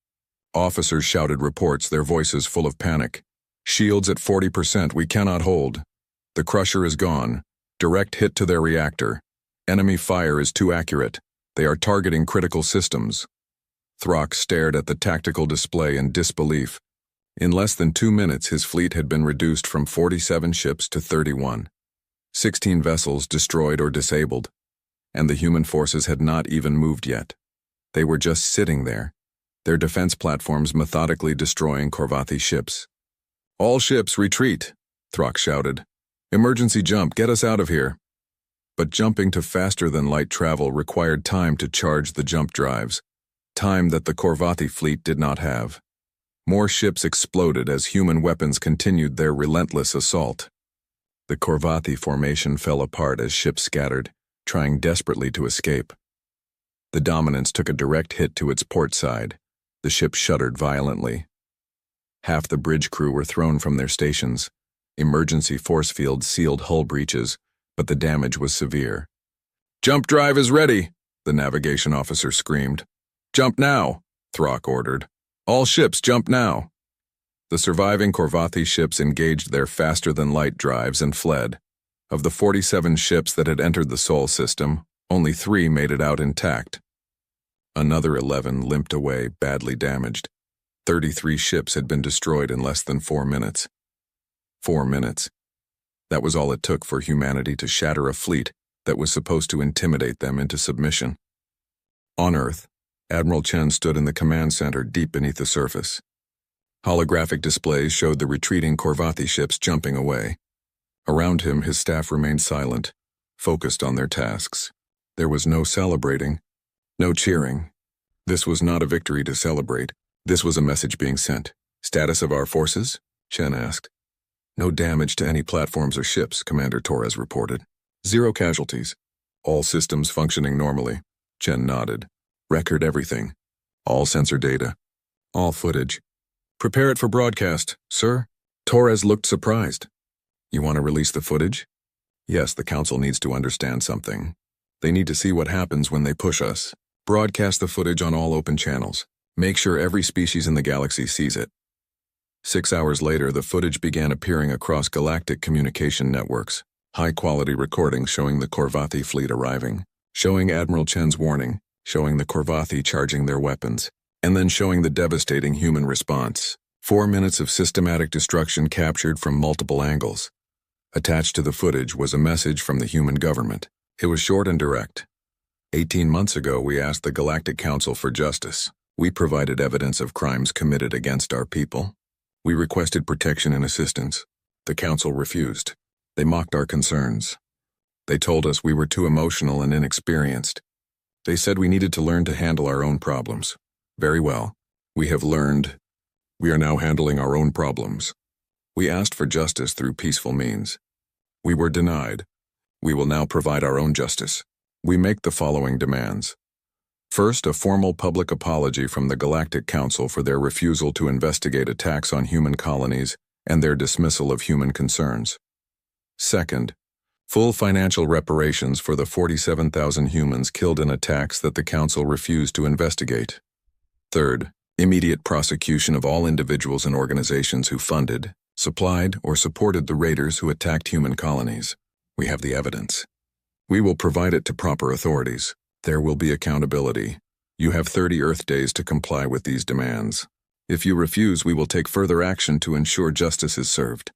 Officers shouted reports, their voices full of panic. Shields at 40%, we cannot hold. The Crusher is gone. Direct hit to their reactor. Enemy fire is too accurate. They are targeting critical systems. Throck stared at the tactical display in disbelief. In less than 2 minutes, his fleet had been reduced from 47 ships to 31. 16 vessels destroyed or disabled. And the human forces had not even moved yet. They were just sitting there, their defense platforms methodically destroying Corvathi ships. "All ships, retreat," Throck shouted. "Emergency jump, get us out of here." But jumping to faster-than-light travel required time to charge the jump drives, time that the Corvathi fleet did not have. More ships exploded as human weapons continued their relentless assault. The Corvathi formation fell apart as ships scattered, trying desperately to escape. The Dominance took a direct hit to its port side. The ship shuddered violently. Half the bridge crew were thrown from their stations. Emergency force fields sealed hull breaches, but the damage was severe. "Jump drive is ready," the navigation officer screamed. "Jump now," Throck ordered. "All ships, jump now." The surviving Corvathi ships engaged their faster-than-light drives and fled. Of the 47 ships that had entered the Sol system, only 3 made it out intact. Another 11 limped away, badly damaged. 33 ships had been destroyed in less than 4 minutes. 4 minutes. That was all it took for humanity to shatter a fleet that was supposed to intimidate them into submission. On Earth, Admiral Chen stood in the command center deep beneath the surface. Holographic displays showed the retreating Corvathi ships jumping away. Around him, his staff remained silent, focused on their tasks. There was no celebrating, no cheering. This was not a victory to celebrate. This was a message being sent. "Status of our forces?" Chen asked. "No damage to any platforms or ships," Commander Torres reported. "0 casualties. All systems functioning normally." Chen nodded. "Record everything. All sensor data. All footage. Prepare it for broadcast, sir." Torres looked surprised. "You want to release the footage?" "Yes, the Council needs to understand something. They need to see what happens when they push us. Broadcast the footage on all open channels. Make sure every species in the galaxy sees it." 6 hours later, the footage began appearing across galactic communication networks. High-quality recordings showing the Corvathi fleet arriving, showing Admiral Chen's warning, showing the Corvathi charging their weapons, and then showing the devastating human response. 4 minutes of systematic destruction captured from multiple angles. Attached to the footage was a message from the human government. It was short and direct. 18 months ago, we asked the Galactic Council for justice. We provided evidence of crimes committed against our people. We requested protection and assistance. The Council refused. They mocked our concerns. They told us we were too emotional and inexperienced. They said we needed to learn to handle our own problems. Very well. We have learned. We are now handling our own problems. We asked for justice through peaceful means. We were denied. We will now provide our own justice. We make the following demands. First, a formal public apology from the Galactic Council for their refusal to investigate attacks on human colonies and their dismissal of human concerns. Second, full financial reparations for the 47,000 humans killed in attacks that the Council refused to investigate. Third, immediate prosecution of all individuals and organizations who funded, supplied, or supported the raiders who attacked human colonies. We have the evidence. We will provide it to proper authorities. There will be accountability. You have 30 Earth days to comply with these demands. If you refuse, we will take further action to ensure justice is served.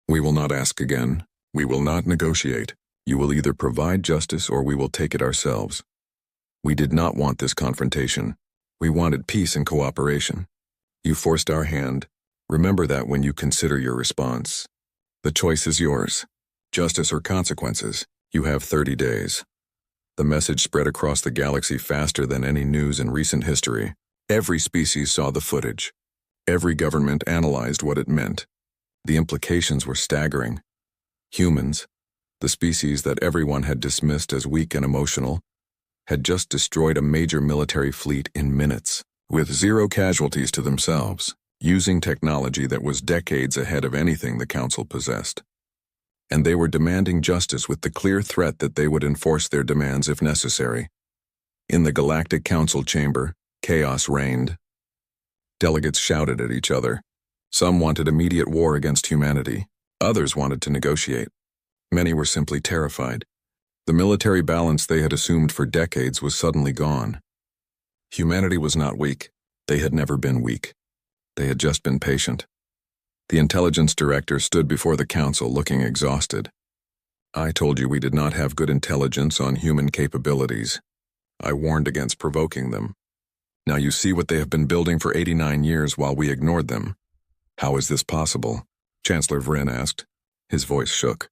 We will not ask again. We will not negotiate. You will either provide justice or we will take it ourselves. We did not want this confrontation. We wanted peace and cooperation. You forced our hand. Remember that when you consider your response. The choice is yours. Justice or consequences. You have 30 days. The message spread across the galaxy faster than any news in recent history. Every species saw the footage. Every government analyzed what it meant. The implications were staggering. Humans, the species that everyone had dismissed as weak and emotional, had just destroyed a major military fleet in minutes, with zero casualties to themselves, using technology that was decades ahead of anything the Council possessed. And they were demanding justice with the clear threat that they would enforce their demands if necessary. In the Galactic Council chamber, chaos reigned. Delegates shouted at each other. Some wanted immediate war against humanity. Others wanted to negotiate. Many were simply terrified. The military balance they had assumed for decades was suddenly gone. Humanity was not weak. They had never been weak. They had just been patient. The intelligence director stood before the council looking exhausted. I told you we did not have good intelligence on human capabilities. I warned against provoking them. Now you see what they have been building for 89 years while we ignored them. How is this possible? Chancellor Vryn asked. His voice shook.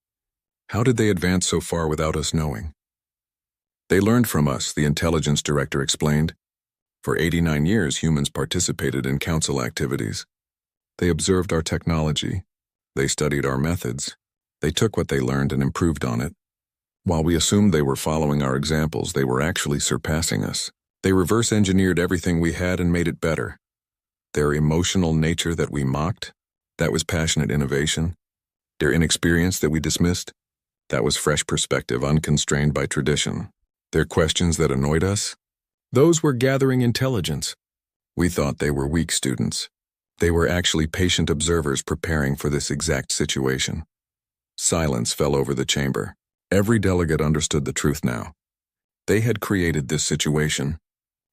How did they advance so far without us knowing? They learned from us, the intelligence director explained. For 89 years, humans participated in council activities. They observed our technology. They studied our methods. They took what they learned and improved on it. While we assumed they were following our examples, they were actually surpassing us. They reverse-engineered everything we had and made it better. Their emotional nature that we mocked, that was passionate innovation. Their inexperience that we dismissed, that was fresh perspective unconstrained by tradition. Their questions that annoyed us, those were gathering intelligence. We thought they were weak students. They were actually patient observers preparing for this exact situation. Silence fell over the chamber. Every delegate understood the truth now. They had created this situation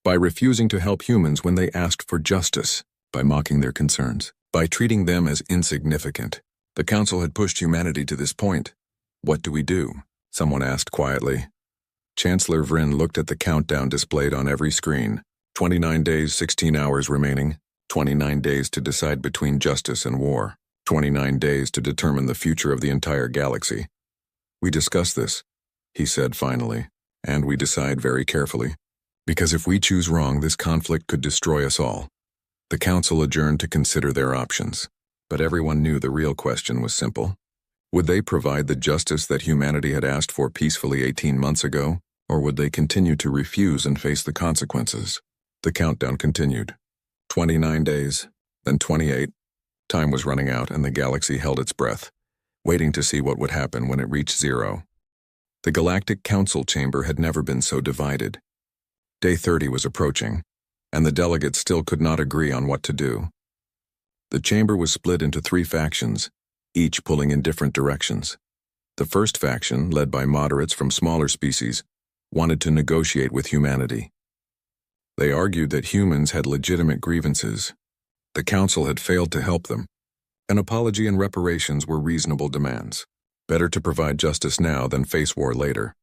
by refusing to help humans when they asked for justice, by mocking their concerns, by treating them as insignificant. The Council had pushed humanity to this point. What do we do? Someone asked quietly. Chancellor Vryn looked at the countdown displayed on every screen. 29 days, 16 hours remaining. 29 days to decide between justice and war. 29 days to determine the future of the entire galaxy. We discuss this, he said finally, and we decide very carefully. Because if we choose wrong, this conflict could destroy us all. The Council adjourned to consider their options. But everyone knew the real question was simple. Would they provide the justice that humanity had asked for peacefully 18 months ago, or would they continue to refuse and face the consequences? The countdown continued. 29 days, then 28. Time was running out and the galaxy held its breath, waiting to see what would happen when it reached zero. The Galactic Council chamber had never been so divided. Day 30 was approaching, and the delegates still could not agree on what to do. The chamber was split into 3 factions, each pulling in different directions. The first faction, led by moderates from smaller species, wanted to negotiate with humanity. They argued that humans had legitimate grievances. The Council had failed to help them. An apology and reparations were reasonable demands. Better to provide justice now than face war later.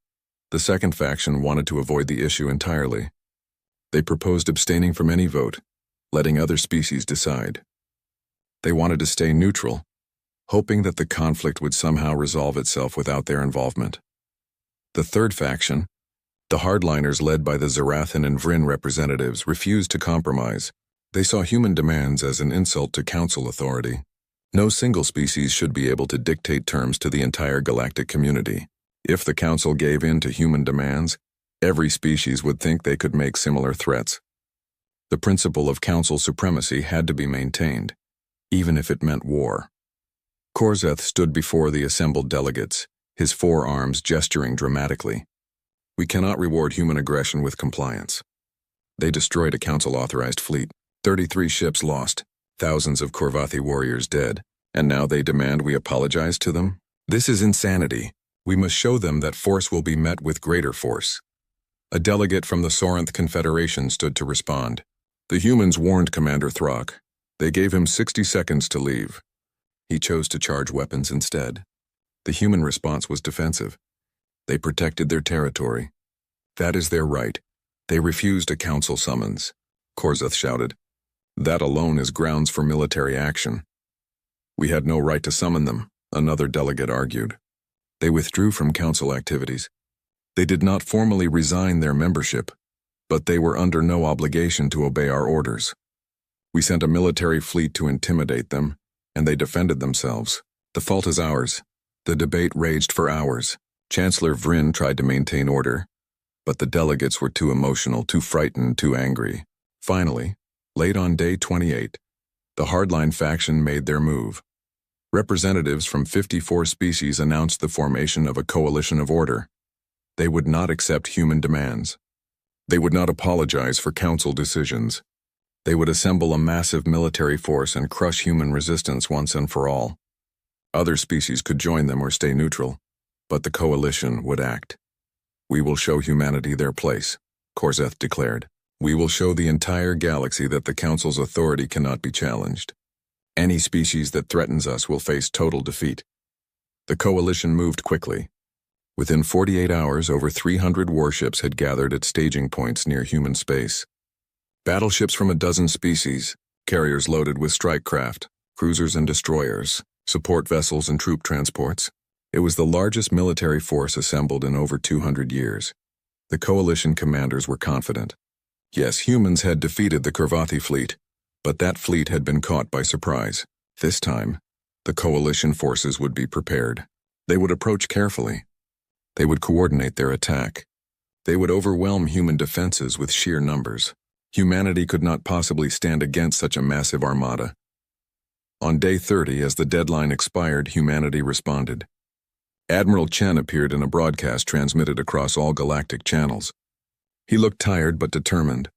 The second faction wanted to avoid the issue entirely. They proposed abstaining from any vote, letting other species decide. They wanted to stay neutral, hoping that the conflict would somehow resolve itself without their involvement. The third faction, the hardliners led by the Zarathan and Vryn representatives, refused to compromise. They saw human demands as an insult to Council authority. No single species should be able to dictate terms to the entire galactic community. If the Council gave in to human demands, every species would think they could make similar threats. The principle of Council supremacy had to be maintained, even if it meant war. Korzeth stood before the assembled delegates, his forearms gesturing dramatically. We cannot reward human aggression with compliance. They destroyed a Council-authorized fleet, 33 ships lost, thousands of Korvathi warriors dead, and now they demand we apologize to them? This is insanity. We must show them that force will be met with greater force. A delegate from the Soranth Confederation stood to respond. The humans warned Commander Throck. They gave him 60 seconds to leave. He chose to charge weapons instead. The human response was defensive. They protected their territory. That is their right. They refused a council summons, Korzeth shouted. That alone is grounds for military action. We had no right to summon them, another delegate argued. They withdrew from council activities. They did not formally resign their membership, but they were under no obligation to obey our orders. We sent a military fleet to intimidate them, and they defended themselves. The fault is ours. The debate raged for hours. Chancellor Vryn tried to maintain order, but the delegates were too emotional, too frightened, too angry. Finally, late on day 28, the hardline faction made their move. Representatives from 54 species announced the formation of a coalition of order. They would not accept human demands. They would not apologize for council decisions. They would assemble a massive military force and crush human resistance once and for all. Other species could join them or stay neutral, but the coalition would act. "We will show humanity their place," Korzeth declared. "We will show the entire galaxy that the Council's authority cannot be challenged. Any species that threatens us will face total defeat." The coalition moved quickly. Within 48 hours, over 300 warships had gathered at staging points near human space. Battleships from a dozen species, carriers loaded with strike craft, cruisers and destroyers, support vessels and troop transports. It was the largest military force assembled in over 200 years. The coalition commanders were confident. Yes, humans had defeated the Kravathi fleet, but that fleet had been caught by surprise. This time, the coalition forces would be prepared. They would approach carefully. They would coordinate their attack. They would overwhelm human defenses with sheer numbers. Humanity could not possibly stand against such a massive armada. On day 30, as the deadline expired, humanity responded. Admiral Chen appeared in a broadcast transmitted across all galactic channels. He looked tired but determined.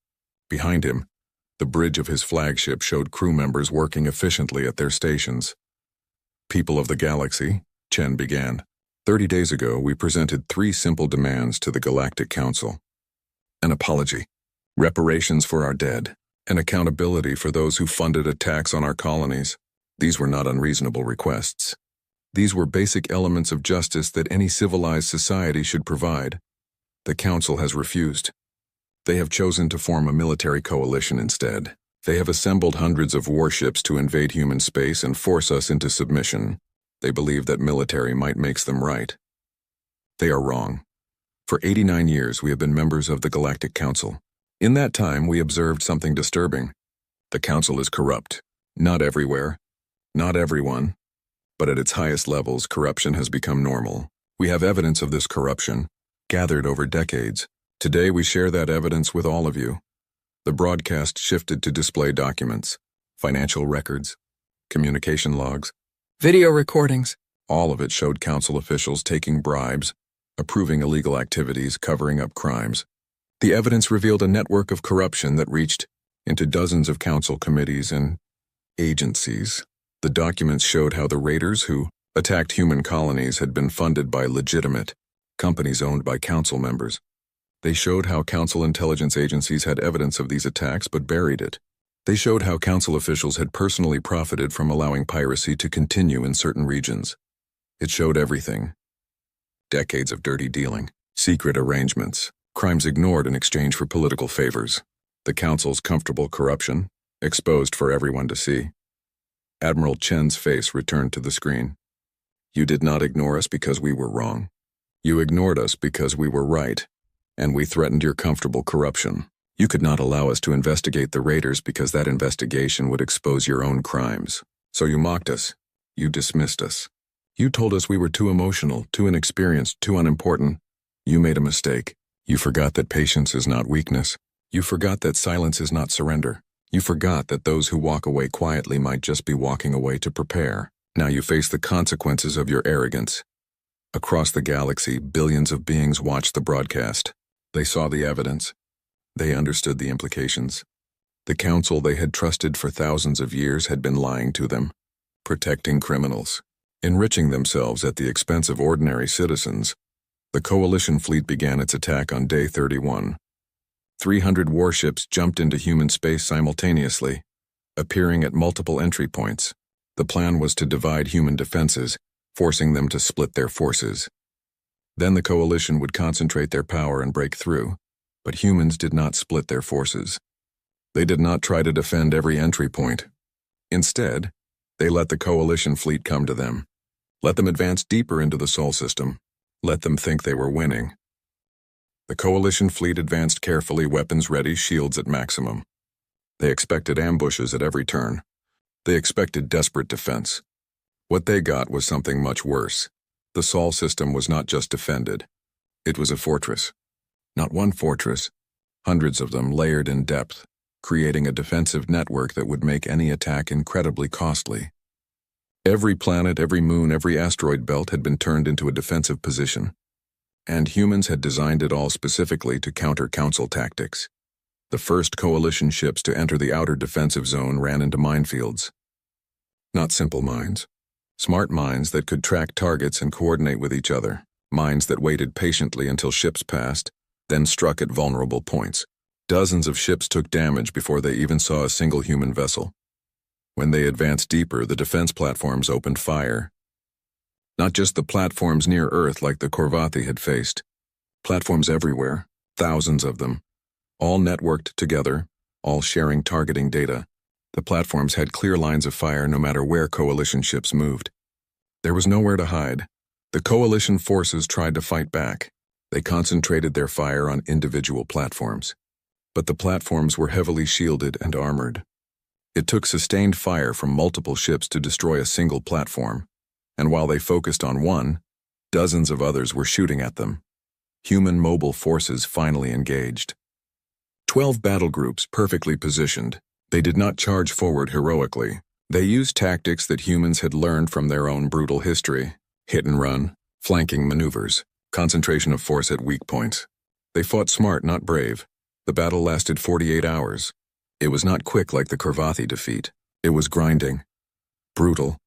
Behind him, the bridge of his flagship showed crew members working efficiently at their stations. "People of the galaxy," Chen began. 30 days ago, we presented 3 simple demands to the Galactic Council. An apology, reparations for our dead, and accountability for those who funded attacks on our colonies. These were not unreasonable requests. These were basic elements of justice that any civilized society should provide. The Council has refused. They have chosen to form a military coalition instead. They have assembled hundreds of warships to invade human space and force us into submission. They believe that military might makes them right. They are wrong. For 89 years, we have been members of the Galactic Council. In that time, we observed something disturbing. The Council is corrupt. Not everywhere. Not everyone. But at its highest levels, corruption has become normal. We have evidence of this corruption, gathered over decades. Today, we share that evidence with all of you. The broadcast shifted to display documents, financial records, communication logs, video recordings. All of it showed council officials taking bribes, approving illegal activities, covering up crimes. The evidence revealed a network of corruption that reached into dozens of council committees and agencies. The documents showed how the raiders who attacked human colonies had been funded by legitimate companies owned by council members. They showed how council intelligence agencies had evidence of these attacks but buried it. They showed how council officials had personally profited from allowing piracy to continue in certain regions. It showed everything. Decades of dirty dealing, secret arrangements, crimes ignored in exchange for political favors. The council's comfortable corruption, exposed for everyone to see. Admiral Chen's face returned to the screen. "You did not ignore us because we were wrong. You ignored us because we were right, and we threatened your comfortable corruption. You could not allow us to investigate the raiders because that investigation would expose your own crimes. So you mocked us. You dismissed us. You told us we were too emotional, too inexperienced, too unimportant. You made a mistake. You forgot that patience is not weakness. You forgot that silence is not surrender. You forgot that those who walk away quietly might just be walking away to prepare. Now you face the consequences of your arrogance." Across the galaxy, billions of beings watched the broadcast. They saw the evidence. They understood the implications. The council they had trusted for thousands of years had been lying to them, protecting criminals, enriching themselves at the expense of ordinary citizens. The coalition fleet began its attack on day 31. 300 warships jumped into human space simultaneously, appearing at multiple entry points. The plan was to divide human defenses, forcing them to split their forces. Then the coalition would concentrate their power and break through, but humans did not split their forces. They did not try to defend every entry point. Instead, they let the coalition fleet come to them. Let them advance deeper into the Sol system. Let them think they were winning. The coalition fleet advanced carefully, weapons ready, shields at maximum. They expected ambushes at every turn. They expected desperate defense. What they got was something much worse. The Sol system was not just defended. It was a fortress. Not one fortress, hundreds of them layered in depth, creating a defensive network that would make any attack incredibly costly. Every planet, every moon, every asteroid belt had been turned into a defensive position, and humans had designed it all specifically to counter Council tactics. The first coalition ships to enter the outer defensive zone ran into minefields. Not simple mines. Smart mines that could track targets and coordinate with each other. Mines that waited patiently until ships passed, then struck at vulnerable points. Dozens of ships took damage before they even saw a single human vessel. When they advanced deeper, the defense platforms opened fire. Not just the platforms near Earth like the Korvathi had faced. Platforms everywhere, thousands of them, all networked together, all sharing targeting data. The platforms had clear lines of fire no matter where coalition ships moved. There was nowhere to hide. The coalition forces tried to fight back. They concentrated their fire on individual platforms. But the platforms were heavily shielded and armored. It took sustained fire from multiple ships to destroy a single platform, and while they focused on one, dozens of others were shooting at them. Human mobile forces finally engaged. 12 battle groups perfectly positioned. They did not charge forward heroically. They used tactics that humans had learned from their own brutal history. Hit and run, flanking maneuvers, concentration of force at weak points. They fought smart, not brave. The battle lasted 48 hours. It was not quick like the Korvathi defeat. It was grinding. Brutal.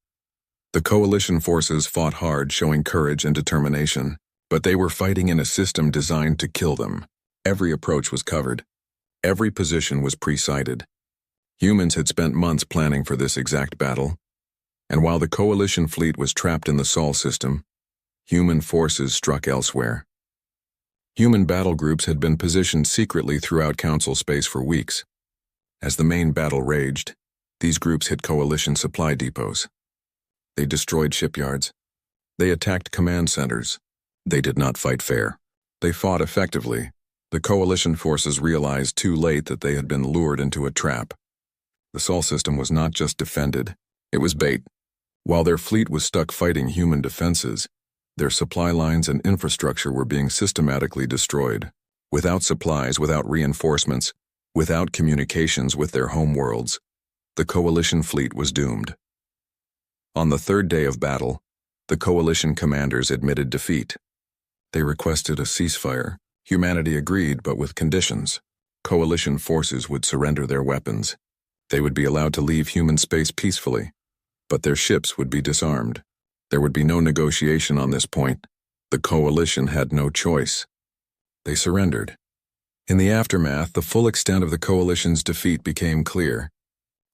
The coalition forces fought hard, showing courage and determination. But they were fighting in a system designed to kill them. Every approach was covered. Every position was pre-sighted. Humans had spent months planning for this exact battle. And while the coalition fleet was trapped in the Sol system, human forces struck elsewhere. Human battle groups had been positioned secretly throughout Council space for weeks. As the main battle raged, these groups hit coalition supply depots. They destroyed shipyards. They attacked command centers. They did not fight fair. They fought effectively. The coalition forces realized too late that they had been lured into a trap. The Sol system was not just defended, it was bait. While their fleet was stuck fighting human defenses, their supply lines and infrastructure were being systematically destroyed. Without supplies, without reinforcements, without communications with their homeworlds, the coalition fleet was doomed. On the third day of battle, the coalition commanders admitted defeat. They requested a ceasefire. Humanity agreed, but with conditions. Coalition forces would surrender their weapons. They would be allowed to leave human space peacefully, but their ships would be disarmed. There would be no negotiation on this point. The coalition had no choice. They surrendered. In the aftermath, the full extent of the coalition's defeat became clear.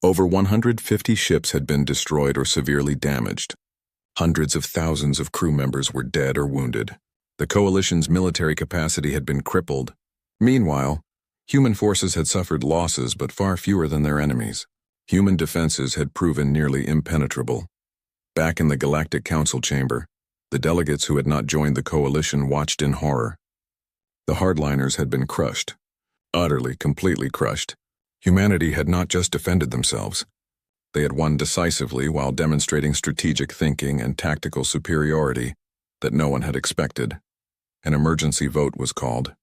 Over 150 ships had been destroyed or severely damaged. Hundreds of thousands of crew members were dead or wounded. The coalition's military capacity had been crippled. Meanwhile, human forces had suffered losses but far fewer than their enemies. Human defenses had proven nearly impenetrable. Back in the Galactic Council chamber, the delegates who had not joined the coalition watched in horror. The hardliners had been crushed. Utterly, completely crushed. Humanity had not just defended themselves. They had won decisively while demonstrating strategic thinking and tactical superiority that no one had expected. An emergency vote was called.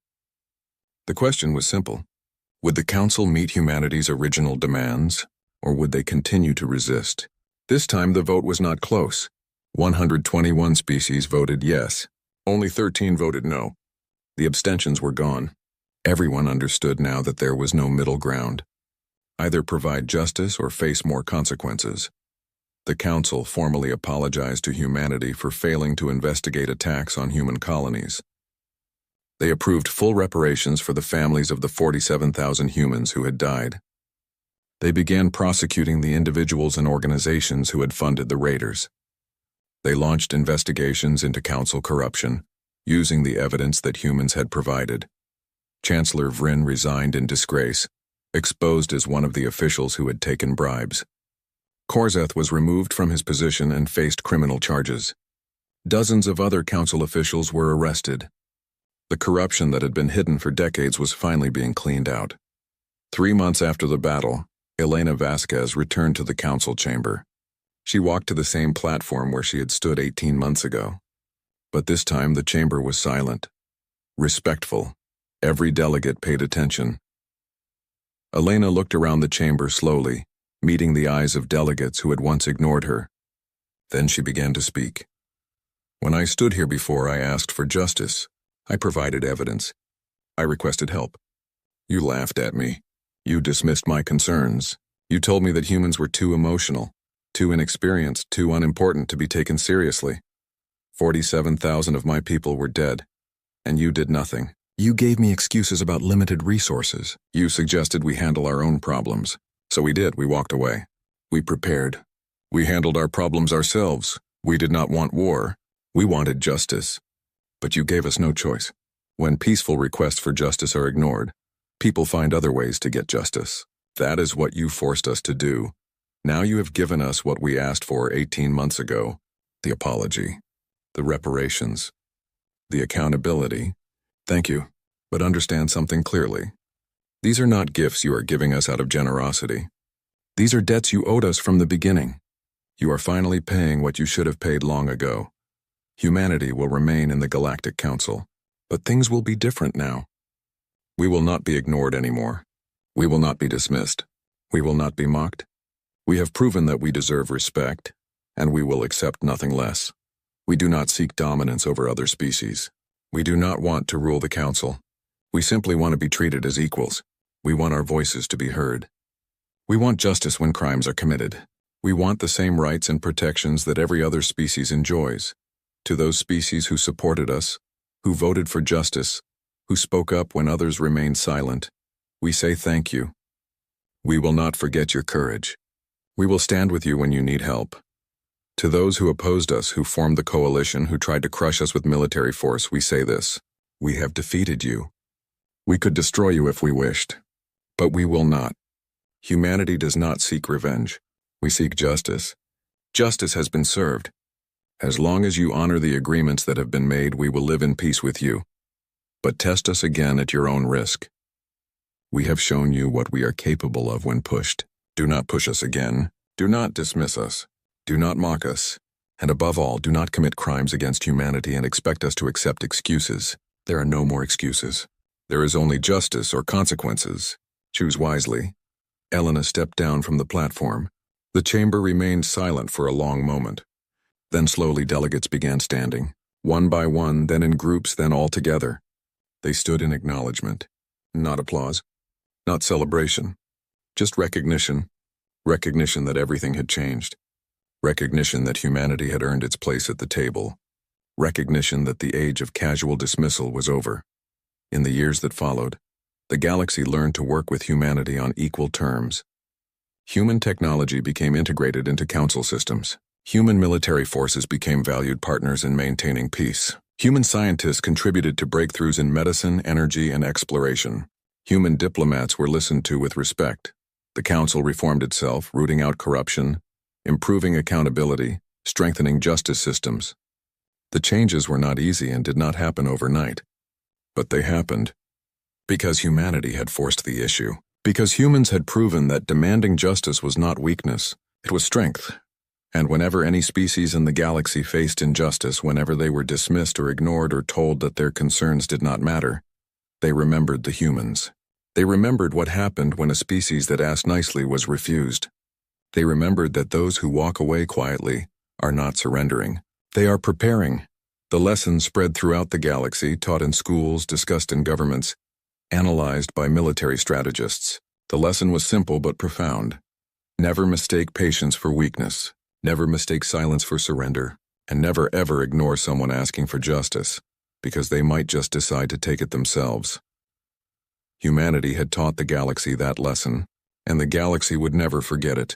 The question was simple. Would the Council meet humanity's original demands, or would they continue to resist? This time the vote was not close. 121 species voted yes. Only 13 voted no. The abstentions were gone. Everyone understood now that there was no middle ground. Either provide justice or face more consequences. The Council formally apologized to humanity for failing to investigate attacks on human colonies. They approved full reparations for the families of the 47,000 humans who had died. They began prosecuting the individuals and organizations who had funded the raiders. They launched investigations into Council corruption, using the evidence that humans had provided. Chancellor Vryn resigned in disgrace, exposed as one of the officials who had taken bribes. Korzeth was removed from his position and faced criminal charges. Dozens of other Council officials were arrested. The corruption that had been hidden for decades was finally being cleaned out. 3 months after the battle, Elena Vasquez returned to the Council chamber. She walked to the same platform where she had stood 18 months ago. But this time the chamber was silent, respectful. Every delegate paid attention. Elena looked around the chamber slowly, meeting the eyes of delegates who had once ignored her. Then she began to speak. When I stood here before, I asked for justice. I provided evidence. I requested help. You laughed at me. You dismissed my concerns. You told me that humans were too emotional, too inexperienced, too unimportant to be taken seriously. 47,000 of my people were dead, and you did nothing. You gave me excuses about limited resources. You suggested we handle our own problems. So we did. We walked away. We prepared. We handled our problems ourselves. We did not want war. We wanted justice. But you gave us no choice. When peaceful requests for justice are ignored, people find other ways to get justice. That is what you forced us to do. Now you have given us what we asked for 18 months ago. The apology, the reparations, the accountability. Thank you, but understand something clearly. These are not gifts you are giving us out of generosity. These are debts you owed us from the beginning. You are finally paying what you should have paid long ago. Humanity will remain in the Galactic Council, but things will be different now. We will not be ignored anymore. We will not be dismissed. We will not be mocked. We have proven that we deserve respect, and we will accept nothing less. We do not seek dominance over other species. We do not want to rule the Council. We simply want to be treated as equals. We want our voices to be heard. We want justice when crimes are committed. We want the same rights and protections that every other species enjoys. To those species who supported us, who voted for justice, who spoke up when others remained silent, we say thank you. We will not forget your courage. We will stand with you when you need help. To those who opposed us, who formed the coalition, who tried to crush us with military force, we say this: we have defeated you. We could destroy you if we wished, but we will not. Humanity does not seek revenge. We seek justice. Justice has been served. As long as you honor the agreements that have been made, we will live in peace with you. But test us again at your own risk. We have shown you what we are capable of when pushed. Do not push us again. Do not dismiss us. Do not mock us. And above all, do not commit crimes against humanity and expect us to accept excuses. There are no more excuses. There is only justice or consequences. Choose wisely. Elena stepped down from the platform. The chamber remained silent for a long moment. Then slowly delegates began standing, one by one, then in groups, then all together. They stood in acknowledgement. Not applause. Not celebration. Just recognition. Recognition that everything had changed. Recognition that humanity had earned its place at the table. Recognition that the age of casual dismissal was over. In the years that followed, the galaxy learned to work with humanity on equal terms. Human technology became integrated into council systems. Human military forces became valued partners in maintaining peace. Human scientists contributed to breakthroughs in medicine, energy, and exploration. Human diplomats were listened to with respect. The council reformed itself, rooting out corruption, improving accountability, strengthening justice systems. The changes were not easy and did not happen overnight. But they happened because humanity had forced the issue. Because humans had proven that demanding justice was not weakness, it was strength. And whenever any species in the galaxy faced injustice, whenever they were dismissed or ignored or told that their concerns did not matter, they remembered the humans. They remembered what happened when a species that asked nicely was refused. They remembered that those who walk away quietly are not surrendering. They are preparing. The lessons spread throughout the galaxy, taught in schools, discussed in governments, analyzed by military strategists. The lesson was simple but profound. Never mistake patience for weakness. Never mistake silence for surrender. And never ever ignore someone asking for justice, because they might just decide to take it themselves. Humanity had taught the galaxy that lesson, and the galaxy would never forget it.